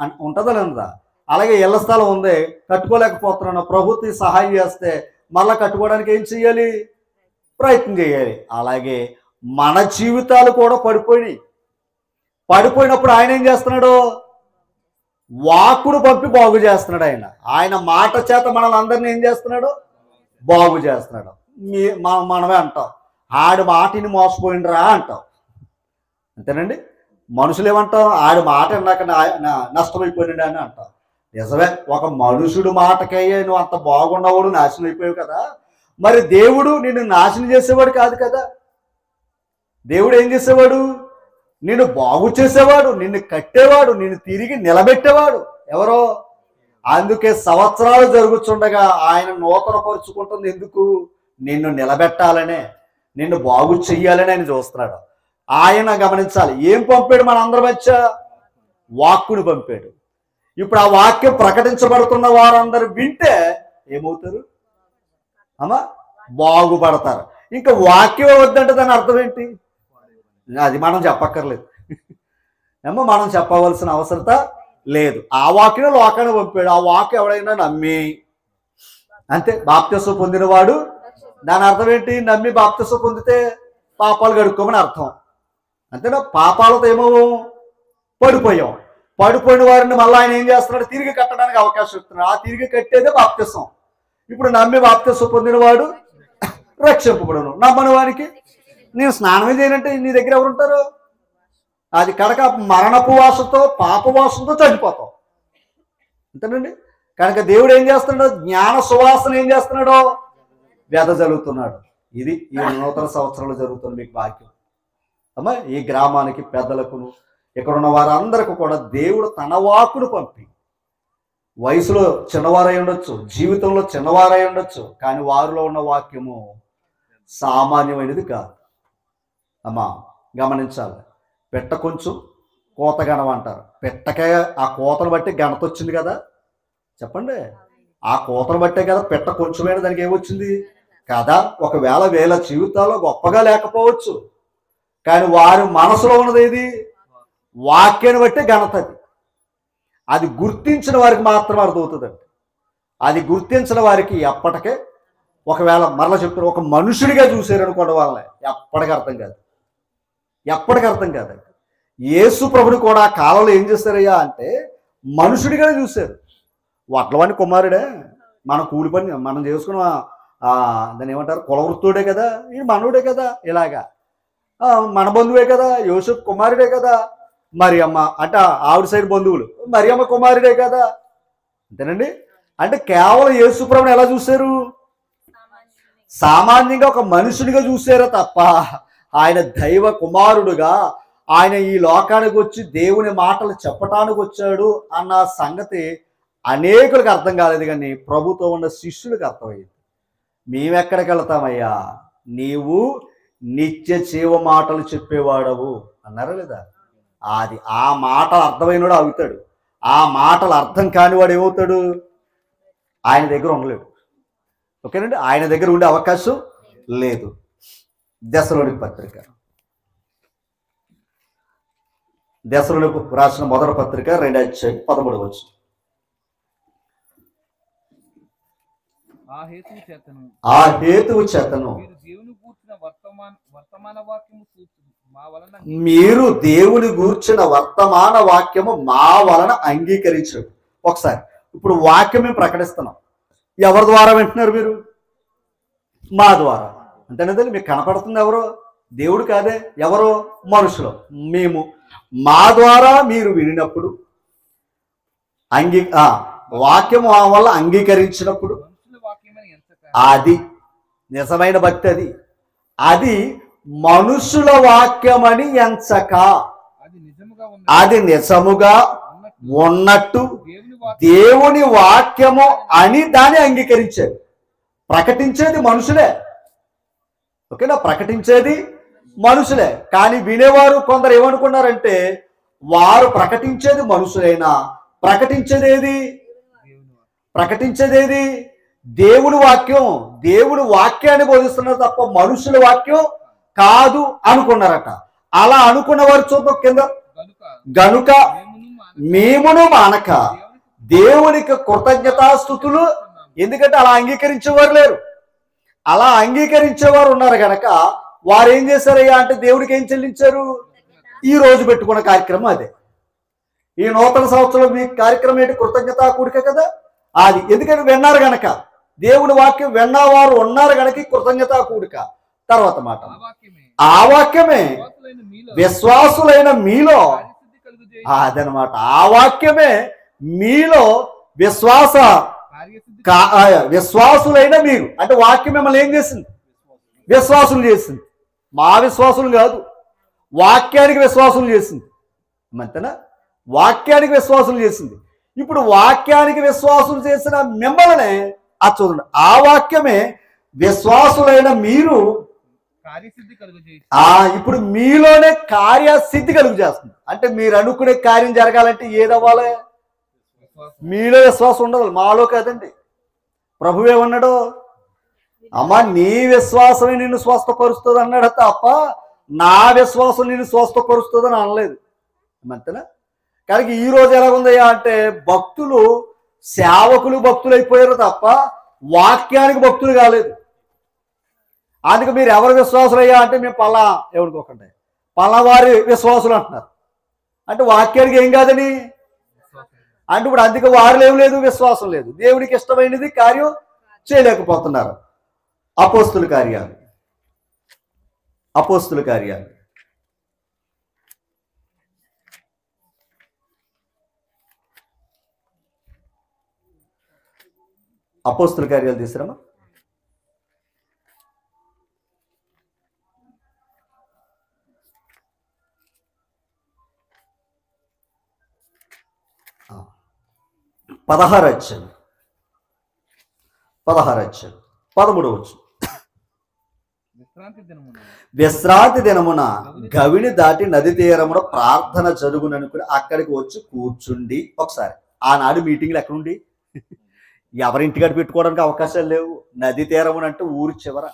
అని ఉంటుందా లేదా? అలాగే ఇళ్ల స్థలం ఉంది, కట్టుకోలేకపోతున్నాను, ప్రభుత్వం సహాయం చేస్తే మళ్ళీ కట్టుకోవడానికి ఏం చేయాలి? ప్రయత్నం చేయాలి. అలాగే మన జీవితాలు కూడా పడిపోయినప్పుడు ఆయన ఏం చేస్తున్నాడు? వాక్కును పంపి బాగు చేస్తున్నాడు. ఆయన మాట చేత మనల్ని అందరినీ ఏం చేస్తున్నాడు? బాగు చేస్తున్నాడు. మనమే అంటాం, ఆడి మాటిని మోసపోయిండ్రా అంటాం. అంతేనండి? మనుషులు ఏమంటాం, ఆడి మాట విన్నాక నష్టమైపోయినాడు అని అంటాం. నిజమే, ఒక మనుషుడు మాటకయ్యే నువ్వు అంత బాగున్నవాడు నాశనం అయిపోయావు కదా. మరి దేవుడు నిన్ను నాశనం చేసేవాడు కాదు కదా. దేవుడు ఏం చేసేవాడు? నిన్ను బాగు చేసేవాడు, నిన్ను కట్టేవాడు, నిన్ను తిరిగి నిలబెట్టేవాడు. ఎవరో? అందుకే సంవత్సరాలు జరుగుతుండగా ఆయన నూతనపరుచుకుంటుంది. ఎందుకు? నిన్ను నిలబెట్టాలనే, నిన్ను బాగు చెయ్యాలని ఆయన చూస్తున్నాడు. ఆయన గమనించాలి. ఏం పంపాడు? మన అందరి మధ్య వాక్కుని పంపాడు. ఇప్పుడు ఆ వాక్యం ప్రకటించబడుతున్న వారందరూ వింటే ఏమవుతారు అమ్మా? బాగుపడతారు. ఇంకా వాక్యం వద్దంటే దాని అర్థం ఏంటి? అది మనం చెప్పక్కర్లేదు ఏమో, మనం చెప్పవలసిన అవసరత లేదు. ఆ వాక్యం లోకాన్ని పంపాడు. ఆ వాక్యం ఎవడైనా నమ్మి అంతే బాప్తిసం పొందినవాడు. దాని అర్థం ఏంటి? నమ్మి బాప్తిసం పొందితే పాపాలు కడుక్కోమని అర్థం. అంతేనా? పాపాలతో ఏమో పడిపోయాం. పడిపోయిన వారిని మళ్ళీ ఆయన ఏం చేస్తున్నాడు? తిరిగి కట్టడానికి అవకాశం ఇస్తున్నాడు. ఆ తిరిగి కట్టేదే బాప్తిసం. ఇప్పుడు నమ్మి బాప్తిసం పొందినవాడు రక్షింపబడును. నమ్మని వారికి నేను స్నానమే చేయనంటే నీ దగ్గర ఎవరుంటారు? అది కనుక మరణపు వాసంతో పాపవాసంతో చనిపోతాం. అంతేనండి. కనుక దేవుడు ఏం చేస్తున్నాడు? జ్ఞాన సువాసన ఏం చేస్తున్నాడో వెదజల్లుతున్నాడు. ఇది ఈ నూతన సంవత్సరంలో జరుగుతుంది మీకు భాగ్యం అమ్మా. ఈ గ్రామానికి పెద్దలకును ఇక్కడ ఉన్న వారందరికీ కూడా దేవుడు తన వాక్కును పంపి, వయసులో చిన్నవారై ఉండొచ్చు, జీవితంలో చిన్నవారై ఉండొచ్చు, కానీ వారిలో ఉన్న వాక్యము సామాన్యమైనది కాదు అమ్మా. గమనించాలి. పెట్ట కొంచెం కోత గణం అంటారు. పెట్టకే ఆ కోతను బట్టి గణత వచ్చింది కదా. చెప్పండి, ఆ కోతను బట్టే కదా పెట్ట కొంచెమైన దానికి ఏమొచ్చింది కదా. ఒకవేళ వేల జీవితాల్లో గొప్పగా లేకపోవచ్చు, కానీ వారి మనసులో ఉన్నది ఏది? వాక్యాన్ని బట్టే ఘనత. అది గుర్తించిన వారికి మాత్రం అర్థమవుతుందండి. అది గుర్తించిన వారికి ఎప్పటికే, ఒకవేళ మరలా చెప్తారు, ఒక మనుషుడిగా చూశారు అనుకోవడం వల్ల ఎప్పటికీ అర్థం కాదు. ఎప్పటికీ అర్థం కాదండి. యేసు ప్రభుని కూడా ఆ కాలంలో ఏం చేశారయ్యా అంటే మనుషుడిగానే చూశారు. వడ్లవాణి కుమారుడే, మన కూలి పని మనం చేసుకున్న దాన్ని ఏమంటారు, కులవృత్తుడే కదా, ఈ మనవుడే కదా, ఇలాగా మన బంధువే కదా, యోసేపు కుమారుడే కదా, మరియమ్మ అంటే ఆవిడ సైడ్ బంధువులు మరియమ్మ కుమారుడే కదా. అంతేనండి. అంటే కేవలం యేసు ప్రభుని ఎలా చూశారు? సామాన్యంగా ఒక మనుషుడిగా చూశారే తప్ప ఆయన దైవ కుమారుడుగా, ఆయన ఈ లోకానికి వచ్చి దేవుని మాటలు చెప్పటానికి వచ్చాడు అన్న సంగతి అనేకులకు అర్థం కాలేదు. కానీ ప్రభుతో ఉన్న శిష్యులకు అర్థమైంది. మేమెక్కడికి వెళ్తామయ్యా, నీవు నిత్య జీవ మాటలు చెప్పేవాడవు అన్నారా లేదా? అది ఆ మాటలు అర్థమైనవాడు అవుతాడు. ఆ మాటలు అర్థం కానివాడు ఏమవుతాడు? ఆయన దగ్గర ఉండలేడు. ఓకేనండి. ఆయన దగ్గర ఉండే అవకాశం లేదు. దెస్సలోనికీ పత్రిక, దెస్సలోనికీ రాసిన మొదటి పత్రిక 2:13 ఆ హేతువు చేతను మీరు దేవుని గూర్చిన వర్తమాన వాక్యము మా వలన అంగీకరించడు. ఒకసారి ఇప్పుడు వాక్యం మేము ప్రకటిస్తున్నాం. ఎవరి ద్వారా వింటున్నారు మీరు? మా ద్వారా. అంతేనది. మీకు కనపడుతుంది ఎవరో? దేవుడు కాదే. ఎవరో? మనుషులు. మేము. మా ద్వారా మీరు వినినప్పుడు వాక్యం వల్ల అంగీకరించినప్పుడు అది నిజమైన భక్తి. అది అది మనుషుల వాక్యమని ఎంచక అది నిజముగా ఉన్నట్టు దేవుని వాక్యము అని దాన్ని అంగీకరించారు. ప్రకటించేది మనుషులే. ఓకేనా? ప్రకటించేది మనుషులే. కానీ వినేవారు కొందరు ఏమనుకున్నారంటే వారు ప్రకటించేది మనుషులైనా ప్రకటించేదేది దేవుని వాక్యం. దేవుని వాక్యాన్ని బోధిస్తున్నారు తప్ప మనుషుల వాక్యం కాదు అనుకున్నారట. అలా అనుకున్న వారు చూద్దాం కింద. గనుక మేమును మానక దేవునికి కృతజ్ఞతాస్తుతులు. ఎందుకంటే అలా అంగీకరించేవారు లేరు. అలా అంగీకరించేవారు ఉన్నారు కనుక వారు ఏం చేశారయ్యా అంటే దేవుడికి ఏం చెల్లించారు? ఈ రోజు పెట్టుకున్న కార్యక్రమం అదే. ఈ నూతన సంవత్సరం మీ కార్యక్రమం ఏంటి? కృతజ్ఞతా కూడిక కదా. అది ఎందుకంటే విన్నారు గనక, దేవుడి వాక్యం విన్నవారు ఉన్నారు గనక కృతజ్ఞతా కూడిక. తర్వాత మాట ఆ వాక్యమే విశ్వాసులైన మీలో, అదనమాట, ఆ వాక్యమే మీలో విశ్వాసులైన మీరు. అంటే వాక్యం మిమ్మల్ని ఏం చేసింది? విశ్వాసులు చేసింది. మా విశ్వాసులు కాదు, వాక్యానికి విశ్వాసులు చేసింది. అంతేనా? వాక్యానికి విశ్వాసులు చేసింది. ఇప్పుడు వాక్యానికి విశ్వాసులు చేసిన మిమ్మల్ని చూడండి, ఆ వాక్యమే విశ్వాసులైన మీరు ఇప్పుడు మీలోనే కార్యసిద్ధి కలుగు చేస్తుంది. అంటే మీరు అనుకునే కార్యం జరగాలంటే ఏదవ్వాలి? మీలో విశ్వాసం ఉండదు, మాలో కాదండి. ప్రభు ఏమన్నాడు? అమ్మా, నీ విశ్వాసమే నిన్ను స్వస్థపరుస్తుంది అన్నాడు తప్ప నా విశ్వాసం నిన్ను స్వస్థపరుస్తుంది అని అనలేదు. అంతేనా? కానీ ఈ రోజు ఎలాగుందయ్యా అంటే భక్తులు, సేవకులు భక్తులు అయిపోయారు తప్ప వాక్యానికి భక్తులు కాలేదు. అందుకే మీరు ఎవరు విశ్వాసులయ్యా అంటే మేము పల్లా ఎవరికోకండి పల్లవారి విశ్వాసులు అంటున్నారు. అంటే వాక్యానికి ఏం కాదని అంటే ఇప్పుడు అందుకే వారిలో ఏం లేదు, విశ్వాసం లేదు, దేవుడికి ఇష్టమైనది కార్యం చేయలేకపోతున్నారు. అపోస్తుల కార్యాలు అపోస్తుల కార్యాలు అపోస్తుల కార్యాలు తీసుకురామా. పదహారు అధ్యాయం 13వ విశ్రాంతి దినమున గవిని దాటి నది తీరమున ప్రార్థన జరుగుననుకుని అక్కడికి వచ్చి కూర్చుండి. ఒకసారి ఆనాడు మీటింగ్లు ఎక్కడుండి? ఎవరింటికాడ పెట్టుకోవడానికి అవకాశాలు లేవు. నది తీరమునంటే ఊరి చివర,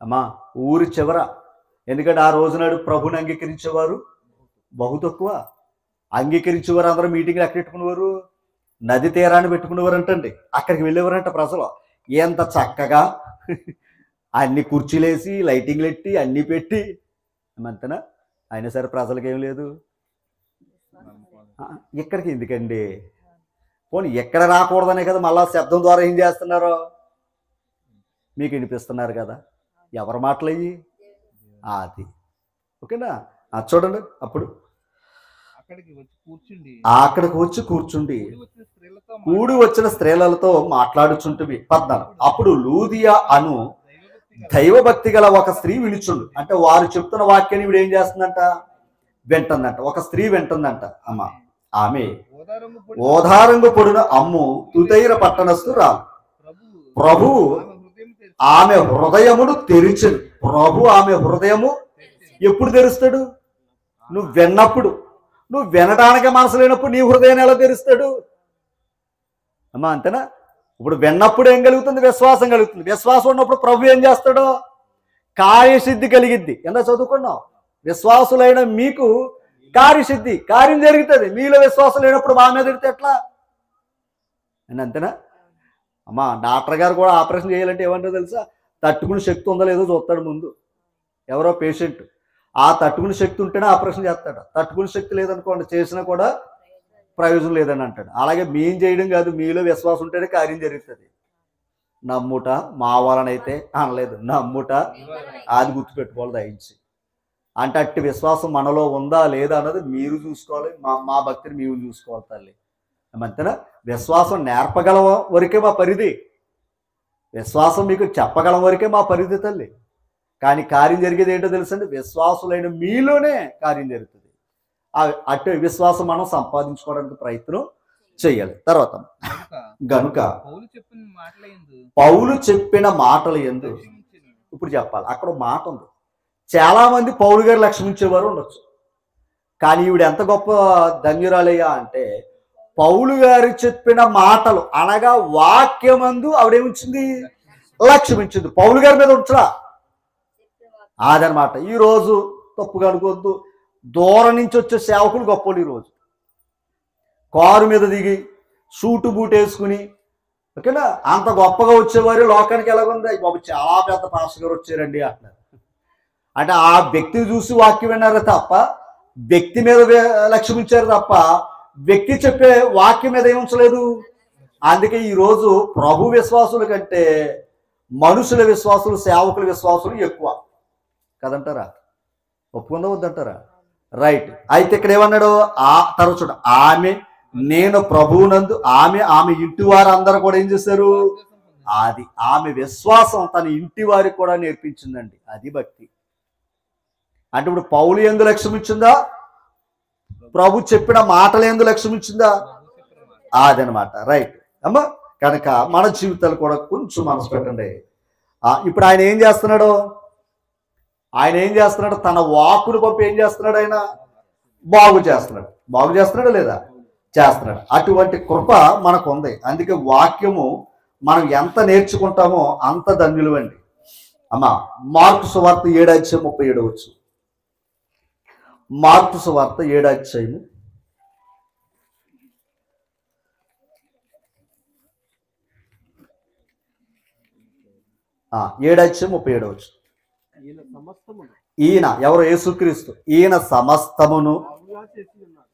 అమ్మా, ఊరి చివర. ఎందుకంటే ఆ రోజునాడు ప్రభుని అంగీకరించేవారు బహు తక్కువ. అంగీకరించేవారు అందరూ మీటింగ్లు ఎక్కడ పెట్టుకునేవారు? నది తీరాన్ని పెట్టుకునేవారు అంటండి. అక్కడికి వెళ్ళేవారంట ప్రజలు. ఎంత చక్కగా అన్ని కుర్చీలేసి లైటింగ్లు ఎట్టి అన్నీ పెట్టి, అంతేనా? అయినా సరే ప్రజలకేం లేదు. ఇక్కడికి ఎందుకండి? పోనీ ఎక్కడ రాకూడదనే కదా మళ్ళా శబ్దం ద్వారా ఏం చేస్తున్నారు? మీకు వినిపిస్తున్నారు కదా, ఎవరి మాటలు అయ్యి అది. ఓకేనా? చూడండి, అప్పుడు అక్కడికి వచ్చి కూర్చుండి కూడి వచ్చిన స్త్రీలతో మాట్లాడుచుంటుంది. 14. అప్పుడు లూదియా అను దైవభక్తి గల ఒక స్త్రీ వినుచుండు. అంటే వారు చెప్తున్న వాక్యాన్ని ఇప్పుడు ఏం చేస్తుందంట? వింటుందంట. ఒక స్త్రీ వింటుందంట. అమ్మ, ఆమె ఓదారంగు పొడిన అమ్ము తుదైర పట్టణస్థు రాదు. ప్రభు ఆమె హృదయమును తెరిచెను. ప్రభు ఆమె హృదయము ఎప్పుడు తెరుస్తాడు? నువ్వు విన్నప్పుడు. నువ్వు వినడానికి మనసు లేనప్పుడు నీ హృదయాన్ని ఎలా తెరుస్తాడు? అమ్మా, అంతేనా? ఇప్పుడు విన్నప్పుడు ఏం కలుగుతుంది? విశ్వాసం కలుగుతుంది. విశ్వాసం ఉన్నప్పుడు ప్రభు ఏం చేస్తాడో? కార్యసిద్ధి కలిగిద్ది. ఎంత చదువుకున్నావు? విశ్వాసులైన మీకు కార్యసిద్ధి, కార్యం జరుగుతుంది. మీలో విశ్వాసం లేనప్పుడు మా మీద ఎడితే ఎట్లా? అంతేనా? అమ్మా, డాక్టర్ గారు కూడా ఆపరేషన్ చేయాలంటే ఏమంటారో తెలుసా? తట్టుకునే శక్తి ఉందో లేదో చూస్తాడు ముందు. ఎవరో పేషెంట్ ఆ తట్టుకునే శక్తి ఉంటేనే ఆపరేషన్ చేస్తాడు. తట్టుకునే శక్తి లేదనుకోండి, చేసినా కూడా ప్రయోజనం లేదని అంటాడు. అలాగే మేం చేయడం కాదు, మీలో విశ్వాసం ఉంటేనే కార్యం జరుగుతుంది. నమ్ముట మా వలనైతే అనలేదు, నమ్ముట అది గుర్తుపెట్టుకోవాలి దయించి. అంటే అట్టి విశ్వాసం మనలో ఉందా లేదా అన్నది మీరు చూసుకోవాలి. మా భక్తిని మేము చూసుకోవాలి తల్లి. అంతేనా? విశ్వాసం నేర్పగల వరకే మా పరిధి, విశ్వాసం మీకు చెప్పగలం వరకే మా పరిధి తల్లి. కానీ కార్యం జరిగేది ఏంటో తెలుసండి? విశ్వాసులైన మీలోనే కార్యం జరుగుతుంది. అటు విశ్వాసం మనం సంపాదించుకోవడానికి ప్రయత్నం చెయ్యాలి. తర్వాత గనుక పౌలు చెప్పిన మాటలు యందు ఇప్పుడు చెప్పాలి. అక్కడ మాట ఉంది. చాలా మంది పౌలు గారు లక్ష్మించేవారు ఉండొచ్చు, కానీ ఈవిడ ఎంత గొప్ప ధన్యురాలయ్యా అంటే పౌలు గారు చెప్పిన మాటలు అనగా వాక్యమందు ఆవిడేమించింది? లక్ష్మించింది. పౌలు గారి మీద ఉంచరా అదనమాట. ఈరోజు తప్పుగా అనుకోవద్దు, దూరం నుంచి వచ్చే సేవకులు గొప్పలు. ఈరోజు కారు మీద దిగి సూటు బూట్ వేసుకుని, ఓకేనా, అంత గొప్పగా వచ్చేవారు లోకానికి ఎలాగుంది? బాబు చాలా పెద్ద పాస్టర్ గారు వచ్చారండి అంటున్నారు. అంటే ఆ వ్యక్తిని చూసి వాక్యం విన్నారు తప్ప, వ్యక్తి మీద లక్ష్మించారు తప్ప వ్యక్తి చెప్పే వాక్యం మీద ఏముంచలేదు. అందుకే ఈరోజు ప్రభు విశ్వాసుల కంటే మనుషుల విశ్వాసులు, సేవకుల విశ్వాసులు ఎక్కువ. కదంటారా? ఒప్పుకుందా వద్దంటారా? రైట్. అయితే ఇక్కడ ఏమన్నాడు? ఆ తర్వాత చూడ, ఆమె నేను ప్రభువునందు, ఆమె ఇంటి వారందరూ కూడా ఏం చేశారు? అది ఆమె విశ్వాసం తన ఇంటి వారికి కూడా నేర్పించిందండి. అది భక్తి అంటే. ఇప్పుడు పౌలు యందు లక్ష్యం ఇచ్చిందా? ప్రభు చెప్పిన మాటలు యందు లక్ష్యం ఇచ్చిందా? అదనమాట. రైట్ అమ్మా. కనుక మన జీవితాలు కూడా కొంచెం మనసు పెట్టండి. ఇప్పుడు ఆయన ఏం చేస్తున్నాడు? తన వాక్కును పంపి ఏం చేస్తున్నాడు? ఆయన బాగు చేస్తున్నాడు. బాగు చేస్తున్నాడు లేదా? చేస్తున్నాడు. అటువంటి కృప మనకు ఉంది. అందుకే వాక్యము మనం ఎంత నేర్చుకుంటామో అంత ధన్యులవండి. అమ్మా, మార్కు సువార్త 7:37. మార్కు సువార్త 7:37. 7:37. ఈయన ఎవరు? యేసుక్రీస్తు. ఈయన సమస్తమును,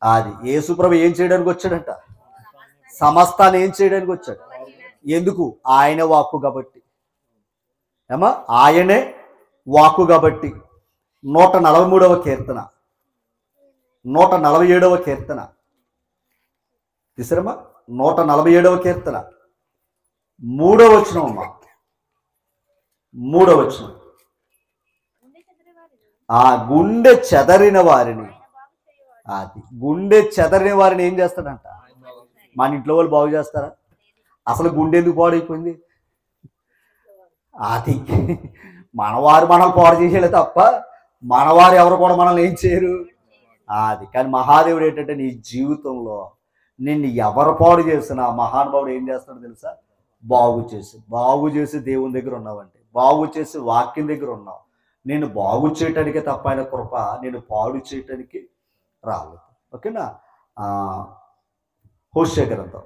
అది యేసుప్రభు ఏం చేయడానికి వచ్చాడంట? సమస్తాన్ని ఏం చేయడానికి వచ్చాడు? ఎందుకు? ఆయన వాక్కు కాబట్టి. ఏమా, ఆయనే వాక్కు కాబట్టి. 143వ కీర్తన, 147వ కీర్తన తీసారమ్మా. 147వ కీర్తన 3వ వచనం అమ్మా. 3వ వచనం. ఆ గుండె చెదరిన వారిని, అది గుండె చెదరిన వారిని ఏం చేస్తాడంట? మన ఇంట్లో వాళ్ళు బాగు చేస్తారా? అసలు గుండె ఎందుకు పాడైపోయింది? అది మనవారు మనల్ని పాడు చేసేలే తప్ప మనవారు ఎవరు కూడా మనల్ని ఏం చేయరు. అది కానీ మహాదేవుడు ఏంటంటే, నీ జీవితంలో నిన్ను ఎవరు పాడు చేసినా మహానుభావుడు ఏం చేస్తాడో తెలుసా? బాగు చేసి దేవుని దగ్గర ఉన్నావంటే, బాగు చేసి వాక్యం దగ్గర ఉన్నావు. నేను బాగు చేయటానికే తప్ప ఆయన కృప నేను పాడు చేయటానికి రాలేదు. ఓకేనా? హోషే గ్రంథం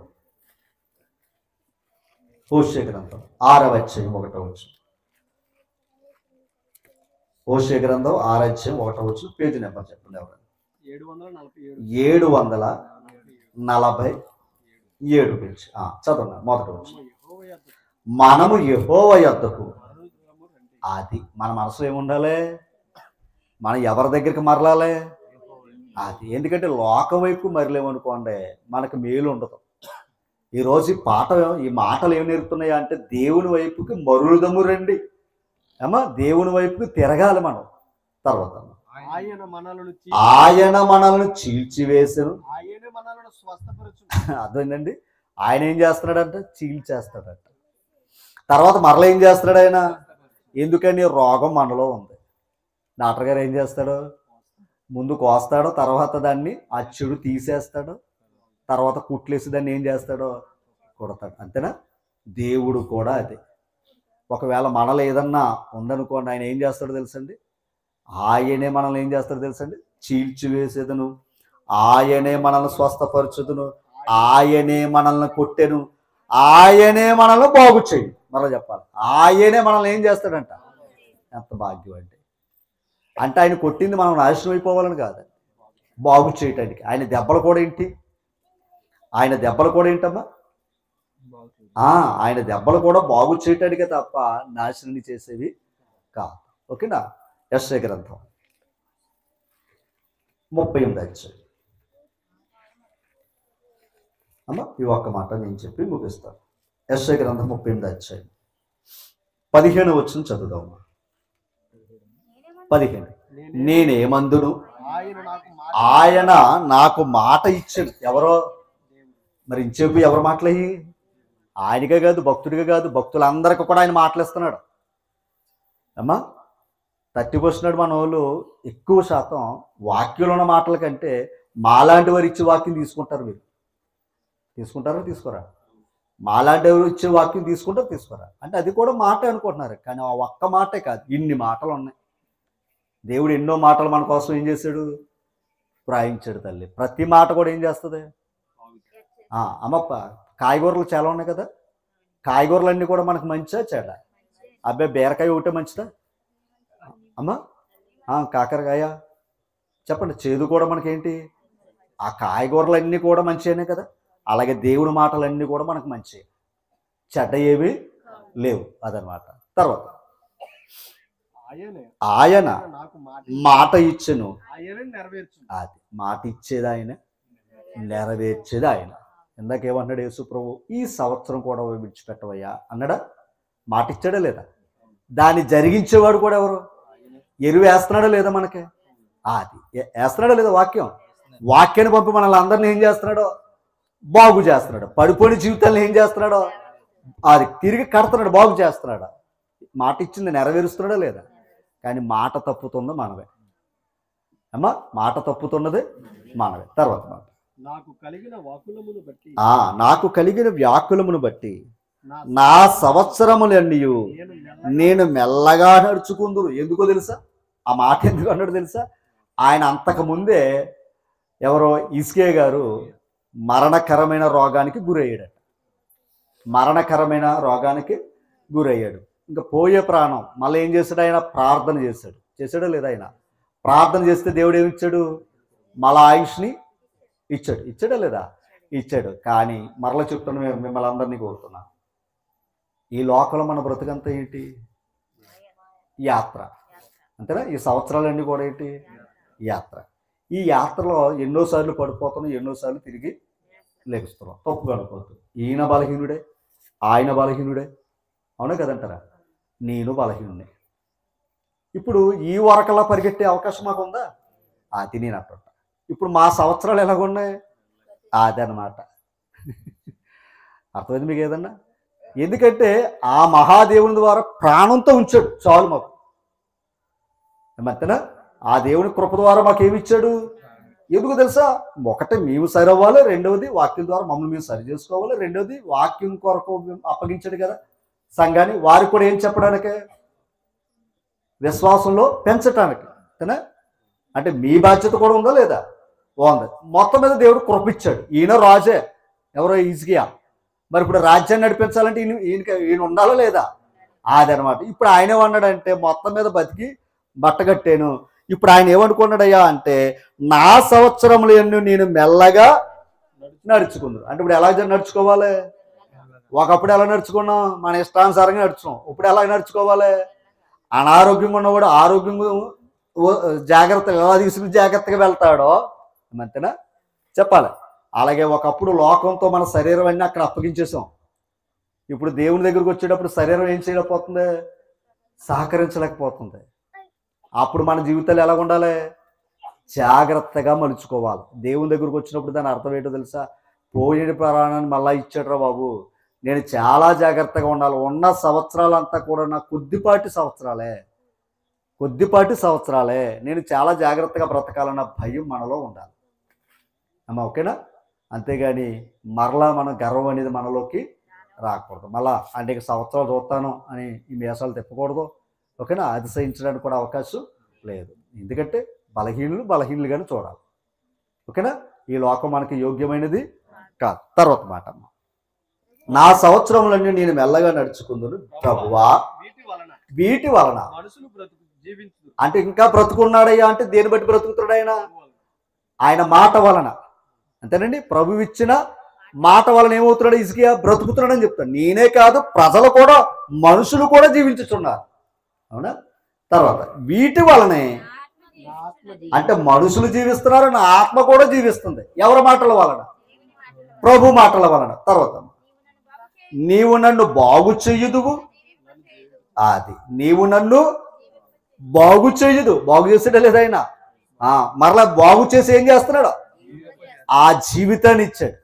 6:1. హోషే గ్రంథం 6:1. పేజీ నెంబర్ చెప్పండి ఎవరైనా. 747 పేజీ. చదవండి. మొదటి వచ్చి, మనము యెహోవా యొద్దకు, అది మన మనసులో ఏముండాలి? మనం ఎవరి దగ్గరికి మరలాలి? అది ఎందుకంటే లోకం వైపు మరలేమనుకోండి మనకు మేలు ఉండదు. ఈరోజు ఈ మాటలు ఏమి నేర్పుతున్నాయా అంటే, దేవుని వైపుకి మరులుదము రండి. ఏమా, దేవుని వైపుకి తిరగాలి మనం. తర్వాత ఆయన మనల్ని చీల్చివేసను, అదేనండి. ఆయన ఏం చేస్తున్నాడంట? చీల్చేస్తాడంట. తర్వాత మరలా ఏం చేస్తున్నాడు ఆయన? ఎందుకని? రోగం మనలో ఉంది. డాక్టర్ గారు ఏం చేస్తాడు? ముందు కోస్తాడు, తర్వాత దాన్ని ఆ చెడు తీసేస్తాడు, తర్వాత కుట్లేసి దాన్ని ఏం చేస్తాడో కొడతాడు. అంతేనా? దేవుడు కూడా అదే. ఒకవేళ మనలో ఏదన్నా ఉందనుకోండి, ఆయన ఏం చేస్తాడో తెలుసండి? ఆయనే మనల్ని ఏం చేస్తాడో తెలుసండి? చీల్చివేసేదను, ఆయనే మనల్ని స్వస్థపరచుదును, ఆయనే మనల్ని కొట్టెను, ఆయనే మనల్ని బాగు చేయడు. మరలా చెప్పాలి, ఆయనే మనల్ని ఏం చేస్తాడంట? ఎంత భాగ్యం అంటే ఆయన కొట్టింది మనం నాశనం అయిపోవాలని కాదండి, బాగు చేయటానికి. ఆయన దెబ్బలు కూడా ఏంటి? ఏంటమ్మా? ఆయన దెబ్బలు కూడా బాగు చేయటానికే తప్ప నాశనం చేసేవి కాదు. ఓకేనా? యెషయా గ్రంథం 38. అమ్మా, ఈ ఒక్క మాట నేను చెప్పి ముగిస్తాను. యెషయా గ్రంథం 38 15 వచనం చదువుదామా. 15. నేనేమందును, ఆయన నాకు మాట ఇచ్చాడు. ఎవరో మరి ఇంచేపు ఎవరు మాటలయ్యి? ఆయనకే కాదు, భక్తుడిగా కాదు, భక్తులందరికీ కూడా ఆయన మాటలిస్తున్నాడు. అమ్మా, తట్టిపోస్తున్నాడు. మన వాళ్ళు ఎక్కువ శాతం వాక్యంలో ఉన్న మాటల కంటే మాలాంటి వారు ఇచ్చే వాక్యం తీసుకుంటారు. మీరు తీసుకుంటారా? తీసుకోరా? మాలాంటి వారు ఇచ్చే వాక్యం తీసుకుంటారు, తీసుకోరా? అంటే అది కూడా మాట అనుకుంటున్నారు. కానీ ఆ ఒక్క మాటే కాదు, ఇన్ని మాటలు ఉన్నాయి. దేవుడు ఎన్నో మాటలు మన కోసం ఏం చేశాడు? వ్రాయించాడు తల్లి. ప్రతి మాట కూడా ఏం చేస్తుంది? అమ్మప్ప, కాయగూరలు చాలా ఉన్నాయి కదా, కాయగూరలన్నీ కూడా మనకు మంచిదా చెడా? అబ్బాయి బీరకాయ ఒకటే మంచిదా అమ్మా? కాకరకాయ చెప్పండి, చేదు కూడా మనకేంటి? ఆ కాయగూరలన్నీ కూడా మంచిగానే కదా. అలాగే దేవుడి మాటలన్నీ కూడా మనకు మంచి, చెడ్డ ఏమీ లేవు. అదనమాట. తర్వాత ఆయన మాట ఇచ్చెను. అది మాట ఇచ్చేది ఆయన, నెరవేర్చేది ఆయన. ఇందాకేమన్నాడు యేసు ప్రభు? ఈ సంవత్సరం కూడా విడిచిపెట్టవయ్యా అన్నాడా? మాట ఇచ్చాడా లేదా? దాన్ని జరిగించేవాడు కూడా ఎవరు? ఎరువు వేస్తున్నాడా లేదా మనకి? అది వేస్తున్నాడా లేదా? వాక్యాన్ని పంపి మనల్ని అందరినీ ఏం చేస్తున్నాడో? బాగు చేస్తున్నాడు. పడిపోయిన జీవితాలను ఏం చేస్తున్నాడో? అది తిరిగి కడుతున్నాడు, బాగు చేస్తున్నాడు. మాట ఇచ్చింది నెరవేరుస్తున్నాడా లేదా? కానీ మాట తప్పుతున్నది మనవే అమ్మా, మాట తప్పుతున్నది మనవే. తర్వాత మాట, నాకు కలిగిన వ్యాకులమును బట్టి నా సంవత్సరములన్నీ నేను మెల్లగా నడుచుకుందురు. ఎందుకో తెలుసా? ఆ మాట ఎందుకు అన్నాడు తెలుసా? ఆయన అంతకుముందే ఎవరో హిజ్కియా గారు మరణకరమైన రోగానికి గురయ్యాడట. మరణకరమైన రోగానికి గురయ్యాడు. ఇంకా పోయే ప్రాణం. మళ్ళీ ఏం చేశాడు? ఆయన ప్రార్థన చేశాడా లేదా? ఆయన ప్రార్థన చేస్తే దేవుడు ఏమిచ్చాడు? మళ్ళా ఆయుష్ని ఇచ్చాడా లేదా? ఇచ్చాడు. కానీ మరలా చెప్తున్నా, మిమ్మల్ని అందరినీ కోరుతున్నా, ఈ లోకంలో మన బ్రతుకంతా ఏంటి? యాత్ర, అంతేనా? ఈ సంవత్సరాలన్నీ కూడా ఏంటి? యాత్ర. ఈ యాత్రలో ఎన్నోసార్లు పడిపోతున్నాం, ఎన్నోసార్లు తిరిగి లెగుస్తున్నాం. తప్పుగా అనుకోవద్దు. ఈయన బలహీనుడే, ఆయన బలహీనుడే, అవునా కదంటారా? నేను బలహీనుడే. ఇప్పుడు ఈ వరకల్లా పరిగెట్టే అవకాశం మాకు ఉందా? అది నేను అంటుంటా. ఇప్పుడు మా సంవత్సరాలు ఎలాగున్నాయి? అదనమాట. అర్థమైంది మీకు ఏదన్నా? ఎందుకంటే ఆ మహాదేవుని ద్వారా ప్రాణంతో ఉంచాడు, చాలు మాకు. అంతేనా? ఆ దేవుని కృప ద్వారా మాకు ఏమిచ్చాడు? ఎందుకు తెలుసా? ఒకటి మేము సరి అవ్వాలి, రెండవది వాక్యం ద్వారా మమ్మల్ని మేము సరి చేసుకోవాలి, రెండవది వాక్యం కొరకు అప్పగించాడు కదా సంఘాన్ని. వారికి కూడా ఏం చెప్పడానికి? విశ్వాసంలో పెంచటానికి. అంతేనా? అంటే మీ బాధ్యత కూడా ఉందా లేదా? ఉంది. మొత్తం మీద దేవుడు కృపిచ్చాడు. ఈయన రాజే, ఎవరో హిజ్కియా. మరి ఇప్పుడు రాజ్యాన్ని నడిపించాలంటే ఈయన ఉండాలా లేదా? అదనమాట. ఇప్పుడు ఆయన ఏమన్నాడంటే, మొత్తం మీద బతికి బట్టగట్టాను. ఇప్పుడు ఆయన ఏమనుకున్నాడయ్యా అంటే, నా సంవత్సరములు ఎన్నో నేను మెల్లగా నడుచుకుంది. అంటే ఇప్పుడు ఎలా నడుచుకోవాలి? ఒకప్పుడు ఎలా నడుచుకున్నాం? మన ఇష్టానుసారంగా నడుచుకున్నాం. ఇప్పుడు ఎలా నడుచుకోవాలి? అనారోగ్యంగా ఉన్నవాడు ఆరోగ్యంగా జాగ్రత్తగా ఎలా తీసుకుని జాగ్రత్తగా వెళ్తాడో అంతేనా? చెప్పాలి. అలాగే ఒకప్పుడు లోకంతో మన శరీరం అన్నీ అక్కడ అప్పగించేసాం. ఇప్పుడు దేవుని దగ్గరకు వచ్చేటప్పుడు శరీరం ఏం చేయలేకపోతుంది? సహకరించలేకపోతుంది. అప్పుడు మన జీవితాలు ఎలా ఉండాలి? జాగ్రత్తగా మలుచుకోవాలి. దేవుని దగ్గరకు వచ్చినప్పుడు దాని అర్థం ఏంటో తెలుసా? పోయిన ప్రాణాన్ని మళ్ళా ఇచ్చాడురా బాబు, నేను చాలా జాగ్రత్తగా ఉండాలి. ఉన్న సంవత్సరాలంతా కూడా నా కొద్దిపాటి సంవత్సరాలే, నేను చాలా జాగ్రత్తగా బ్రతకాలన్న భయం మనలో ఉండాలి అమ్మా. ఓకేనా? అంతేగాని మరలా మన గర్వం అనేది మనలోకి రాకూడదు. మళ్ళా అనేక సంవత్సరాలు చూస్తాను అని ఈ మేసాలు తిప్పకూడదు. ఓకేనా? అతిశయించడానికి కూడా అవకాశం లేదు. ఎందుకంటే బలహీనులుగానే చూడాలి. ఓకేనా? ఈ లోకం మనకి యోగ్యమైనది కాదు. తర్వాత మాట, నా సంవత్సరములన్నీ నేను మెల్లగా నడుచుకుందును ప్రభువా వీటి వలన. అంటే ఇంకా బ్రతుకున్నాడయ్యా అంటే దేని బట్టి బ్రతుకుతాడు? ఆయన మాట వలన. అంతేనండి. ప్రభు ఇచ్చిన మాట వలన ఏమవుతున్నాడు? హిజ్కియా బ్రతుకుతున్నాడని చెప్తాడు. నేనే కాదు, ప్రజలు కూడా, మనుషులు కూడా జీవించుతున్నారు. అవునా? తర్వాత వీటి వలనే, అంటే మనుషులు జీవిస్తున్నారు, నా ఆత్మ కూడా జీవిస్తుంది. ఎవరి మాటల వలన? ప్రభు మాటల వలన. తర్వాత నీవు నన్ను బాగు చెయ్యుదువు. అది నీవు నన్ను బాగు చెయ్యదు. బాగు చేసాడా లేదా ఆయన? మరలా బాగు చేసి ఏం చేస్తున్నాడు? ఆ జీవితాన్ని ఇచ్చాడు.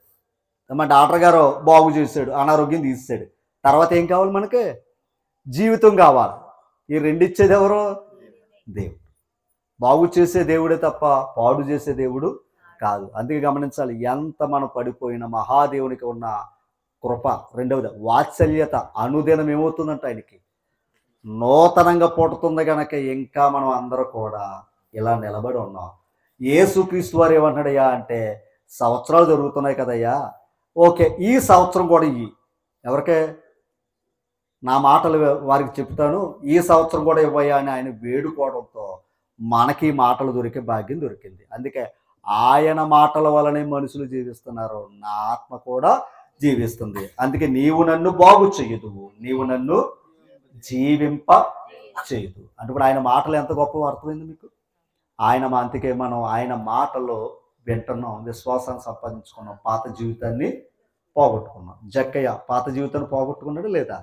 మా డాక్టర్ గారు బాగు చేశాడు, అనారోగ్యం తీసాడు. తర్వాత ఏం కావాలి మనకి? జీవితం కావాలి. ఈ రెండు ఇచ్చేది ఎవరు? దేవుడు. బాగు చేసే దేవుడే తప్ప పాడు చేసే దేవుడు కాదు. అందుకే గమనించాలి, ఎంత మనం పడిపోయిన మహాదేవునికి ఉన్న కృప. రెండవది వాత్సల్యత. అనుదినం ఏమవుతుందంటే ఆయనకి నూతనంగా పుట్టుతుంది కనుక ఇంకా మనం అందరూ కూడా ఇలా నిలబడి ఉన్నాం. యేసుక్రీస్తు వారు ఏమంటాడయ్యా అంటే, సంవత్సరాలు జరుగుతున్నాయి కదయ్యా, ఓకే ఈ సంవత్సరం కూడా ఎవరికే నా మాటలు వారికి చెప్తాను, ఈ సంవత్సరం కూడా ఇవ్వయ్యా అని ఆయన వేడుకోవడంతో మనకి మాటలు దొరికే భాగ్యం దొరికింది. అందుకే ఆయన మాటల వలనే మనుషులు జీవిస్తున్నారు, నా ఆత్మ కూడా జీవిస్తుంది. అందుకే నీవు నన్ను బాగు చెయ్యదువు, నీవు నన్ను జీవింప చేయదు. అంటే ఇప్పుడు ఆయన మాటలు ఎంత గొప్ప అర్థమైంది మీకు. అందుకే మనం ఆయన మాటలో వింటున్నాం, విశ్వాసాన్ని సంపాదించుకున్నాం, పాత జీవితాన్ని పోగొట్టుకున్నాం. జక్కయ్య పాత జీవితాన్ని పోగొట్టుకున్నాడు లేదా?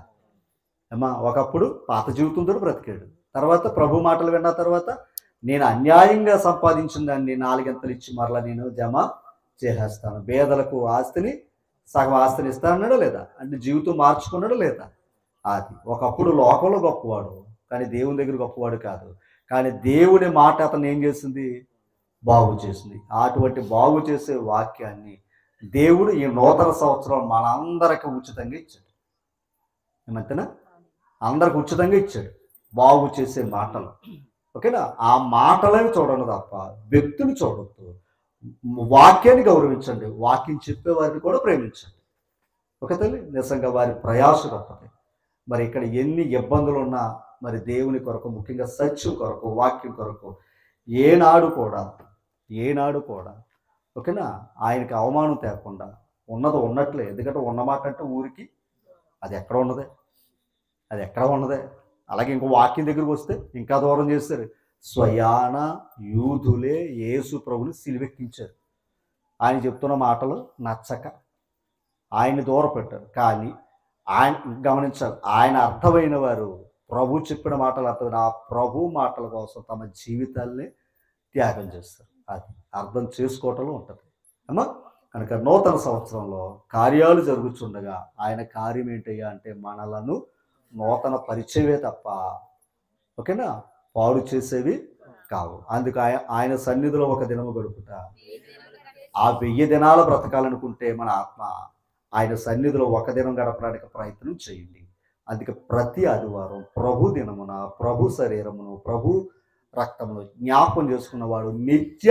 అమ్మా ఒకప్పుడు పాత జీవితంతో బ్రతికాడు. తర్వాత ప్రభు మాటలు విన్న తర్వాత నేను అన్యాయంగా సంపాదించిన దాన్ని 4 గంటలు ఇచ్చి మరలా నేను జమ చేసేస్తాను, పేదలకు సగం ఆస్తిని ఇస్తానన్నాడు లేదా? అంటే జీవితం మార్చుకున్నాడు లేదా? అది ఒకప్పుడు లోకంలో గొప్పవాడు, కానీ దేవుని దగ్గర గొప్పవాడు కాదు. కానీ దేవుని మాట అతను ఏం చేసింది? బాగు చేసింది. అటువంటి బాగు చేసే వాక్యాన్ని దేవుడు ఈ నూతన సంవత్సరం మనందరికి ఉచితంగా ఇచ్చాడు. ఏమంతేనా? అందరికి ఉచితంగా ఇచ్చాడు బాగు చేసే మాటలు. ఓకేనా? ఆ మాటలని చూడండి తప్ప వ్యక్తులు చూడొద్దు. వాక్యాన్ని గౌరవించండి, వాక్యం చెప్పే వారిని కూడా ప్రేమించండి. ఓకే తల్లి, నిజంగా వారి ప్రయాస గొప్పది. మరి ఇక్కడ ఎన్ని ఇబ్బందులు ఉన్నా మరి దేవుని కొరకు, ముఖ్యంగా సత్యం కొరకు, వాక్యం కొరకు ఏనాడు కూడా ఓకేనా ఆయనకి అవమానం తేకుండా ఉన్నది ఉన్నట్లే. ఎందుకంటే ఉన్నమాట అంటే ఊరికి అది ఎక్కడ ఉన్నదే. అలాగే ఇంకో వాక్యం దగ్గరికి వస్తే ఇంకా దూరం చేస్తారు. స్వయాన యూదులే యేసు ప్రభుని సిలువెక్కించారు. ఆయన చెప్తున్న మాటలు నచ్చక ఆయన్ని దూరపెట్టారు. కానీ ఆయన గమనించాలి, ఆయన అర్థమైన వారు ప్రభు చెప్పిన మాటలు అర్థమైన ఆ ప్రభు మాటల కోసం తమ జీవితాల్ని త్యాగం చేస్తారు. అది అర్థం చేసుకోవటంలో ఉంటుంది అమ్మా. కనుక నూతన సంవత్సరంలో కార్యాలు జరుగుతుండగా ఆయన కార్యం ఏంటయ్యా అంటే మనలను నూతన పరిచయమే తప్ప ఓకేనా పాడు చేసేవి కావు. అందుకు ఆయన సన్నిధిలో ఒక దినము గడుపుట, ఆ 1000 దినాలు బ్రతకాలనుకుంటే మన ఆత్మ ఆయన సన్నిధిలో ఒక దినం గడపడానికి ప్రయత్నం చేయండి. అందుకే ప్రతి ఆదివారం ప్రభు దినమున ప్రభు శరీరమును ప్రభు రక్తమును జ్ఞాపకం చేసుకున్నవాడు నిత్య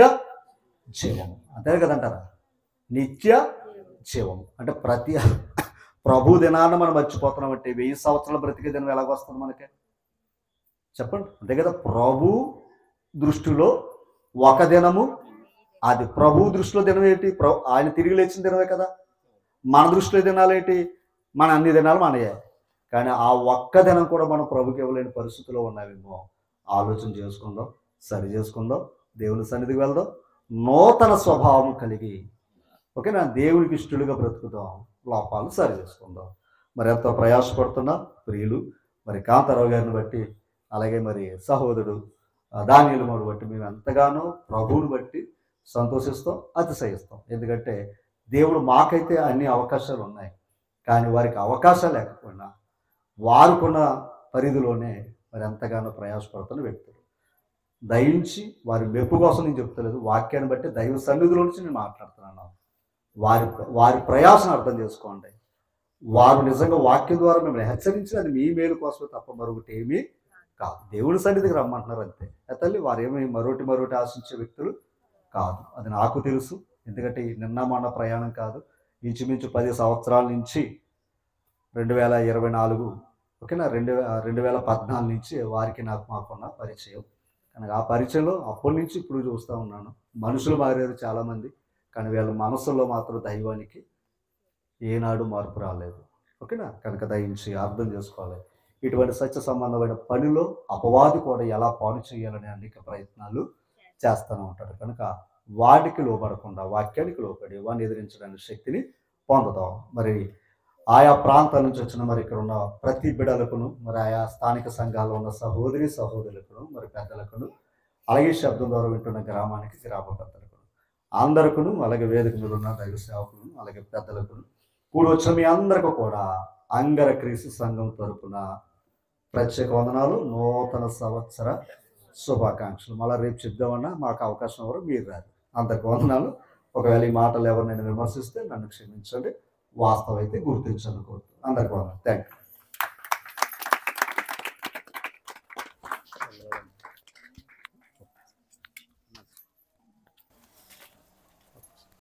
జీవము. అంతే కదంటారా? నిత్య జీవము అంటే ప్రతి ప్రభు దినాన్ని మనం మర్చిపోతున్నాం అంటే 1000 సంవత్సరాల బ్రతికే దినం ఎలాగొస్తుంది మనకి చెప్పండి? అంతే కదా. ప్రభు దృష్టిలో ఒక దినము, అది ప్రభు దృష్టిలో దినం ఏంటి? ఆయన తిరిగి లేచిన దినమే కదా. మన దృష్టిలో దినాలు ఏంటి? మన అన్ని దినాలు మనయే. కానీ ఆ ఒక్క దినం కూడా మనం ప్రభుకి ఇవ్వలేని పరిస్థితిలో ఉన్నామేమో. ఆలోచన చేసుకుందాం, సరి చేసుకుందాం, దేవుని సన్నిధికి వెళ్దాం, నూతన స్వభావం కలిగి ఓకేనా దేవునికి ఇష్టలుగా బ్రతుకుదాం, లోపాలు సరి చేసుకుందాం. మరి ఎంతో ప్రయాసపడుతున్నా ప్రియులు మరి కాంతారావు గారిని బట్టి, అలాగే మరి సహోదరుడు దానియేలు బట్టి మేము ఎంతగానో ప్రభువుని బట్టి సంతోషిస్తాం, అతిశయిస్తాం. ఎందుకంటే దేవుడు మాకైతే అన్ని అవకాశాలు ఉన్నాయి, కానీ వారికి అవకాశాలు లేకపోయినా వారుకున్న పరిధిలోనే మరి ఎంతగానో ప్రయాసపడుతున్న వ్యక్తులు. దయించి వారి మెప్పు కోసం నేను చెప్తలేదు, వాక్యాన్ని బట్టి దైవ సన్నిధిలో నుంచి నేను మాట్లాడుతున్నాను. వారి ప్రయాసను అర్థం చేసుకోండి. వారు నిజంగా వాక్యం ద్వారా మిమ్మల్ని హెచ్చరించి అది మీ మేలు కోసమే తప్ప మరొకటి ఏమీ కాదు. దేవుని సన్నిధికి రమ్మంటున్నారు అంతే. తల్లి వారేమీ మరొకటి ఆశించే వ్యక్తులు కాదు, అది నాకు తెలుసు. ఎందుకంటే నిన్న మొన్న ప్రయాణం కాదు, ఇంచుమించు 10 సంవత్సరాల నుంచి 2024 ఓకేనా 2014 నుంచి వారికి మాకున్న పరిచయం. కనుక ఆ పరిచయంలో అప్పటి నుంచి ఇప్పుడు చూస్తూ ఉన్నాను. మనుషులు మారారు చాలామంది, కానీ వీళ్ళ మనసుల్లో మాత్రం దైవానికి ఏనాడు మార్పు రాలేదు. ఓకేనా? కనుక దయించి అర్థం చేసుకోవాలి. ఇటువంటి సత్య సంబంధమైన పనిలో అపవాది కూడా ఎలా పాడు చేయాలనే అనేక ప్రయత్నాలు చేస్తూనే ఉంటాడు. కనుక వాటికి లోపడకుండా వాక్యానికి లోపడి వాడిని ఎదిరించడానికి శక్తిని పొందుతాం. మరి ఆయా ప్రాంతాల నుంచి వచ్చిన మరి ఇక్కడ ఉన్న ప్రతి బిడలకును, మరి ఆయా స్థానిక సంఘాల్లో ఉన్న సహోదరులకును, మరి పెద్దలకును, అలాగే శబ్దం ద్వారా వింటున్న గ్రామ పెద్దలకును అందరికను, అలాగే వేదిక మీద ఉన్న దైవ సేవకులను, అలాగే పెద్దలకును కూడి వచ్చిన మీ అందరికీ కూడా అంగర క్రీస్తు సంఘం తరపున ప్రత్యేక వందనాలు, నూతన సంవత్సర శుభాకాంక్షలు. మళ్ళీ రేపు చెప్దామన్నా మాకు అవకాశం ఎవరు, మీరు రాదు. అందరికి వందనాలు. ఒకవేళ ఈ మాటలు ఎవరు నేను విమర్శిస్తే నన్ను క్షమించండి, వాస్తవం అయితే గుర్తించండి. అందరికి వందనాలు. Thank you.